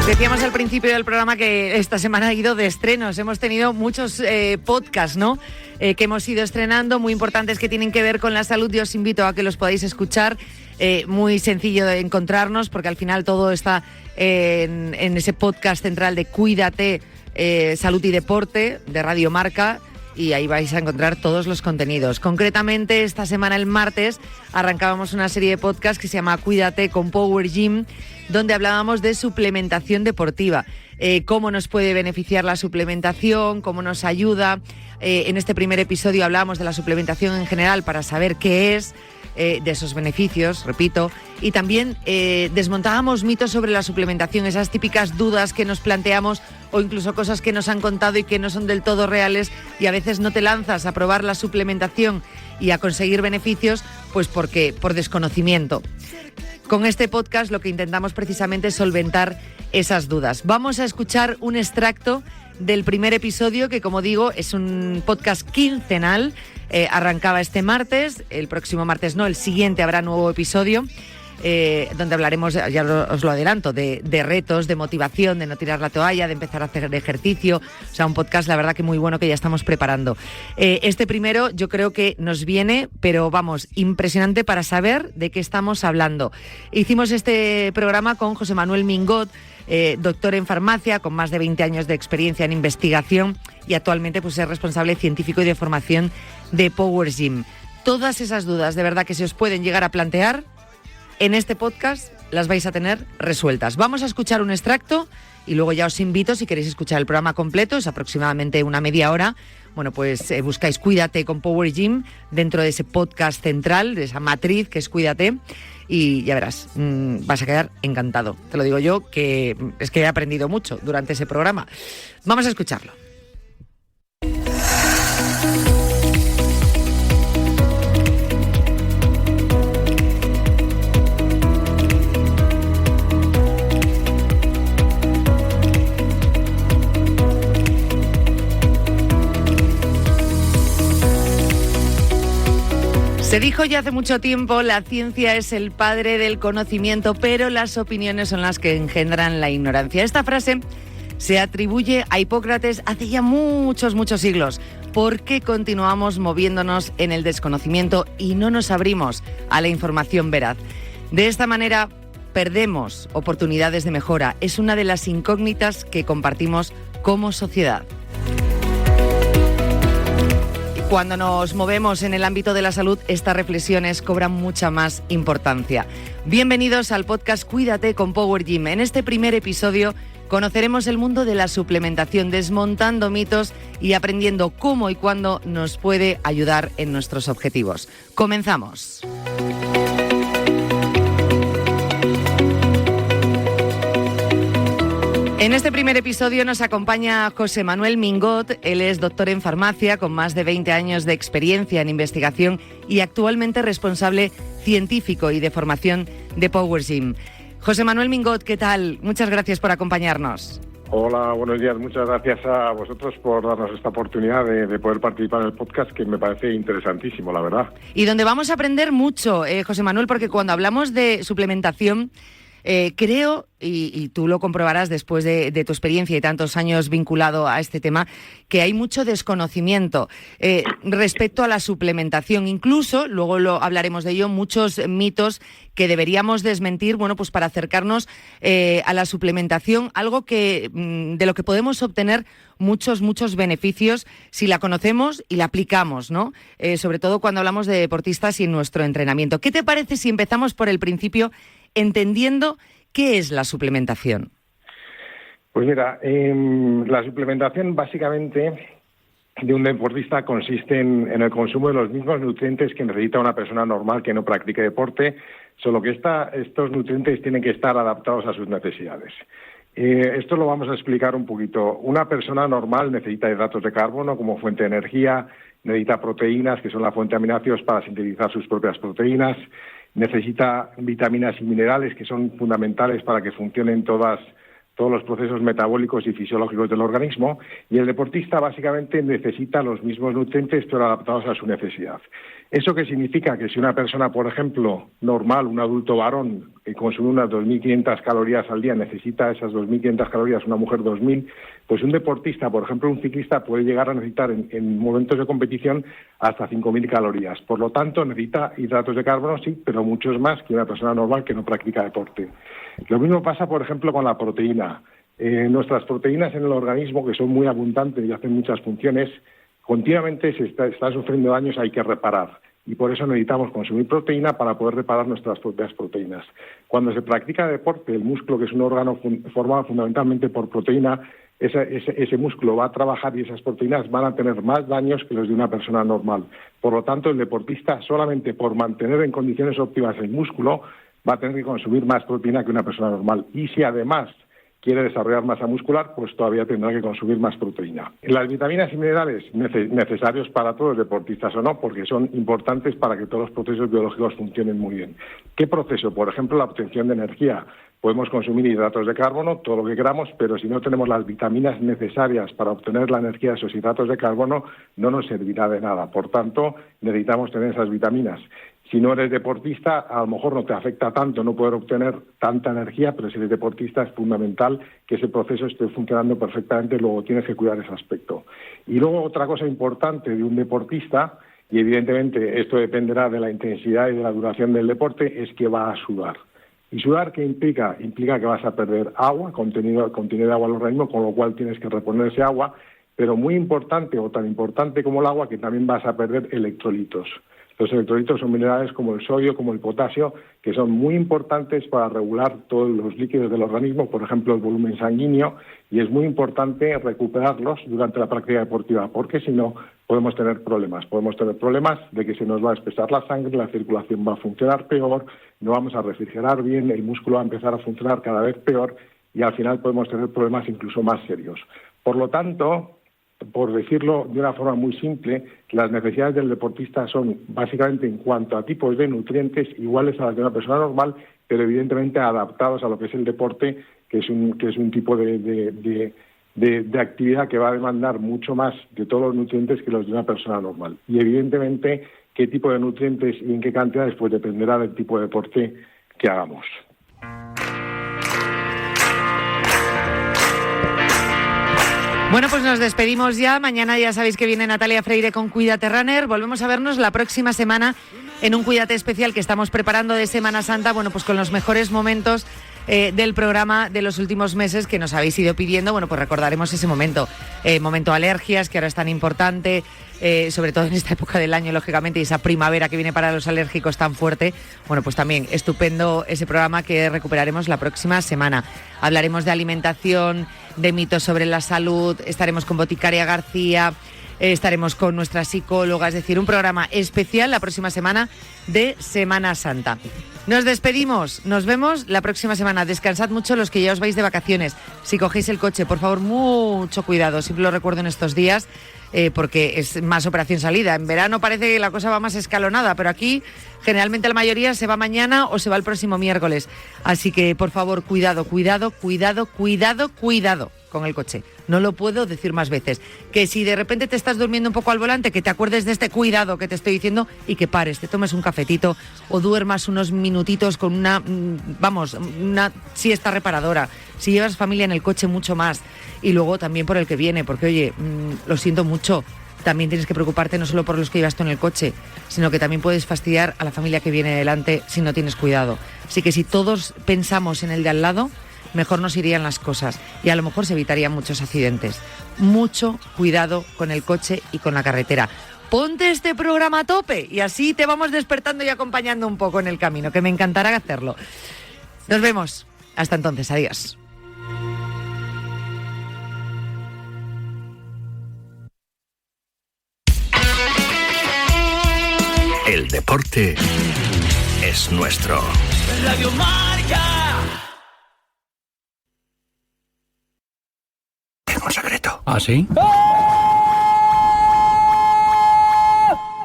Decíamos al principio del programa que esta semana ha ido de estrenos. Hemos tenido muchos podcasts, ¿no? Que hemos ido estrenando, muy importantes que tienen que ver con la salud. Yo os invito a que los podáis escuchar. Muy sencillo de encontrarnos, porque al final todo está en ese podcast central de Cuídate, Salud y Deporte, de Radio Marca. y ahí vais a encontrar todos los contenidos. Concretamente, esta semana, el martes, arrancábamos una serie de podcasts que se llama Cuídate con Power Gym, donde hablábamos de suplementación deportiva, cómo nos puede beneficiar la suplementación, cómo nos ayuda. En este primer episodio hablábamos de la suplementación en general para saber qué es, de esos beneficios, repito, y también desmontábamos mitos sobre la suplementación, esas típicas dudas que nos planteamos o incluso cosas que nos han contado y que no son del todo reales, y a veces no te lanzas a probar la suplementación y a conseguir beneficios pues porque por desconocimiento. Con este podcast lo que intentamos precisamente es solventar esas dudas. Vamos a escuchar un extracto del primer episodio, que como digo es un podcast quincenal. Arrancaba este martes, el próximo martes no, el siguiente habrá nuevo episodio, donde hablaremos, ya os lo adelanto, de retos, de motivación, de no tirar la toalla, de empezar a hacer ejercicio. O sea, un podcast, la verdad que muy bueno, que ya estamos preparando. Este primero yo creo que nos viene, pero vamos, impresionante para saber de qué estamos hablando. Hicimos este programa con José Manuel Mingot, doctor en farmacia, con más de 20 años de experiencia en investigación, y actualmente pues es responsable científico y de formación de Power Gym. Todas esas dudas de verdad que se os pueden llegar a plantear, en este podcast las vais a tener resueltas. Vamos a escuchar un extracto y luego ya os invito, si queréis escuchar el programa completo, es aproximadamente una media hora. Bueno, pues buscáis Cuídate con Power Gym dentro de ese podcast central, de esa matriz que es Cuídate, y ya verás, vas a quedar encantado. Te lo digo yo, que es que he aprendido mucho durante ese programa. Vamos a escucharlo. Se dijo ya hace mucho tiempo, la ciencia es el padre del conocimiento, pero las opiniones son las que engendran la ignorancia. Esta frase se atribuye a Hipócrates hace ya muchos siglos. ¿Por qué continuamos moviéndonos en el desconocimiento y no nos abrimos a la información veraz? De esta manera perdemos oportunidades de mejora. Es una de las incógnitas que compartimos como sociedad. Cuando nos movemos en el ámbito de la salud, estas reflexiones cobran mucha más importancia. Bienvenidos al podcast Cuídate con Power Gym. En este primer episodio conoceremos el mundo de la suplementación, desmontando mitos y aprendiendo cómo y cuándo nos puede ayudar en nuestros objetivos. Comenzamos. En este primer episodio nos acompaña José Manuel Mingot. Él es doctor en farmacia con más de 20 años de experiencia en investigación y actualmente responsable científico y de formación de Power Gym. José Manuel Mingot, ¿qué tal? Muchas gracias por acompañarnos. Hola, buenos días. Muchas gracias a vosotros por darnos esta oportunidad de poder participar en el podcast, que me parece interesantísimo, la verdad. Y donde vamos a aprender mucho, José Manuel, porque cuando hablamos de suplementación, creo, y tú lo comprobarás después de tu experiencia y tantos años vinculado a este tema, que hay mucho desconocimiento respecto a la suplementación. Incluso, luego hablaremos de ello, muchos mitos que deberíamos desmentir, bueno, pues para acercarnos a la suplementación, algo que de lo que podemos obtener muchos beneficios si la conocemos y la aplicamos, ¿no? Sobre todo cuando hablamos de deportistas y en nuestro entrenamiento. ¿Qué te parece si empezamos por el principio, entendiendo qué es la suplementación? Pues mira, la suplementación básicamente de un deportista consiste en el consumo de los mismos nutrientes que necesita una persona normal que no practique deporte, solo que estos nutrientes tienen que estar adaptados a sus necesidades. Esto lo vamos a explicar un poquito. Una persona normal necesita hidratos de carbono como fuente de energía, necesita proteínas, que son la fuente de aminoácidos para sintetizar sus propias proteínas, necesita vitaminas y minerales, que son fundamentales para que funcionen todos los procesos metabólicos y fisiológicos del organismo, y el deportista básicamente necesita los mismos nutrientes pero adaptados a su necesidad. ¿Eso qué significa? Que si una persona, por ejemplo, normal, un adulto varón, que consume unas 2.500 calorías al día, necesita esas 2.500 calorías, una mujer 2.000, pues un deportista, por ejemplo, un ciclista, puede llegar a necesitar en momentos de competición hasta 5.000 calorías. Por lo tanto, necesita hidratos de carbono, sí, pero muchos más que una persona normal que no practica deporte. Lo mismo pasa, por ejemplo, con la proteína. Nuestras proteínas en el organismo, que son muy abundantes y hacen muchas funciones, continuamente se está sufriendo daños, hay que reparar. Y por eso necesitamos consumir proteína para poder reparar nuestras propias proteínas. Cuando se practica deporte, el músculo, que es un órgano formado fundamentalmente por proteína, ese músculo va a trabajar y esas proteínas van a tener más daños que los de una persona normal. Por lo tanto, el deportista, solamente por mantener en condiciones óptimas el músculo, va a tener que consumir más proteína que una persona normal. Y si además quiere desarrollar masa muscular, pues todavía tendrá que consumir más proteína. Las vitaminas y minerales, necesarios para todos los deportistas o no, porque son importantes para que todos los procesos biológicos funcionen muy bien. ¿Qué proceso? Por ejemplo, la obtención de energía. Podemos consumir hidratos de carbono, todo lo que queramos, pero si no tenemos las vitaminas necesarias para obtener la energía de esos hidratos de carbono, no nos servirá de nada. Por tanto, necesitamos tener esas vitaminas. Si no eres deportista, a lo mejor no te afecta tanto no poder obtener tanta energía, pero si eres deportista es fundamental que ese proceso esté funcionando perfectamente, luego tienes que cuidar ese aspecto. Y luego otra cosa importante de un deportista, y evidentemente esto dependerá de la intensidad y de la duración del deporte, es que va a sudar. ¿Y sudar qué implica? Implica que vas a perder agua, contenido de agua al organismo, con lo cual tienes que reponer ese agua, pero muy importante o tan importante como el agua, que también vas a perder electrolitos. Los electrolitos son minerales como el sodio, como el potasio, que son muy importantes para regular todos los líquidos del organismo, por ejemplo, el volumen sanguíneo, y es muy importante recuperarlos durante la práctica deportiva, porque si no, podemos tener problemas. Podemos tener problemas de que se nos va a espesar la sangre, la circulación va a funcionar peor, no vamos a refrigerar bien, el músculo va a empezar a funcionar cada vez peor, y al final podemos tener problemas incluso más serios. Por lo tanto, por decirlo de una forma muy simple, las necesidades del deportista son básicamente en cuanto a tipos de nutrientes iguales a las de una persona normal, pero evidentemente adaptados a lo que es el deporte, que es un tipo de actividad que va a demandar mucho más de todos los nutrientes que los de una persona normal. Y evidentemente qué tipo de nutrientes y en qué cantidades pues dependerá del tipo de deporte que hagamos. Bueno, pues nos despedimos ya. Mañana ya sabéis que viene Natalia Freire con Cuídate Runner. Volvemos a vernos la próxima semana en un Cuídate especial que estamos preparando de Semana Santa, bueno, pues con los mejores momentos del programa de los últimos meses que nos habéis ido pidiendo. Bueno, pues recordaremos ese momento. Momento alergias, que ahora es tan importante, sobre todo en esta época del año, lógicamente, y esa primavera que viene para los alérgicos tan fuerte. Bueno, pues también estupendo ese programa que recuperaremos la próxima semana. Hablaremos de alimentación, de mitos sobre la salud, estaremos con Boticaria García, estaremos con nuestra psicóloga, es decir, un programa especial la próxima semana de Semana Santa. Nos despedimos, nos vemos la próxima semana. Descansad mucho los que ya os vais de vacaciones. Si cogéis el coche, por favor, mucho cuidado, siempre lo recuerdo en estos días, porque es más operación salida. En verano parece que la cosa va más escalonada, pero aquí generalmente la mayoría se va mañana o se va el próximo miércoles. Así que, por favor, cuidado con el coche. No lo puedo decir más veces. Que si de repente te estás durmiendo un poco al volante, que te acuerdes de este cuidado que te estoy diciendo y que pares, te tomes un cafetito o duermas unos minutitos con una siesta reparadora. Si llevas familia en el coche, mucho más. Y luego también por el que viene, porque oye, lo siento mucho, también tienes que preocuparte no solo por los que llevas tú en el coche, sino que también puedes fastidiar a la familia que viene delante si no tienes cuidado. Así que si todos pensamos en el de al lado, mejor nos irían las cosas y a lo mejor se evitarían muchos accidentes. Mucho cuidado con el coche y con la carretera. Ponte este programa a tope y así te vamos despertando y acompañando un poco en el camino, que me encantará hacerlo. Nos vemos. Hasta entonces, adiós. El deporte es nuestro. Radio Marca. Tengo un secreto. ¿Ah, sí?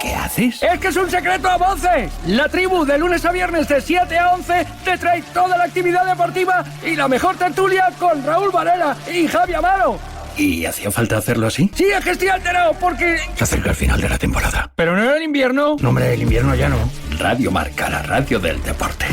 ¿Qué haces? ¡Es que es un secreto a voces! La tribu, de lunes a viernes de 7 a 11, te trae toda la actividad deportiva y la mejor tertulia con Raúl Varela y Javi Amaro. ¿Y hacía falta hacerlo así? Sí, es que estoy alterado porque... Se acerca el final de la temporada. ¿Pero no era el invierno? No, hombre, el invierno ya no. Radio Marca, la radio del deporte.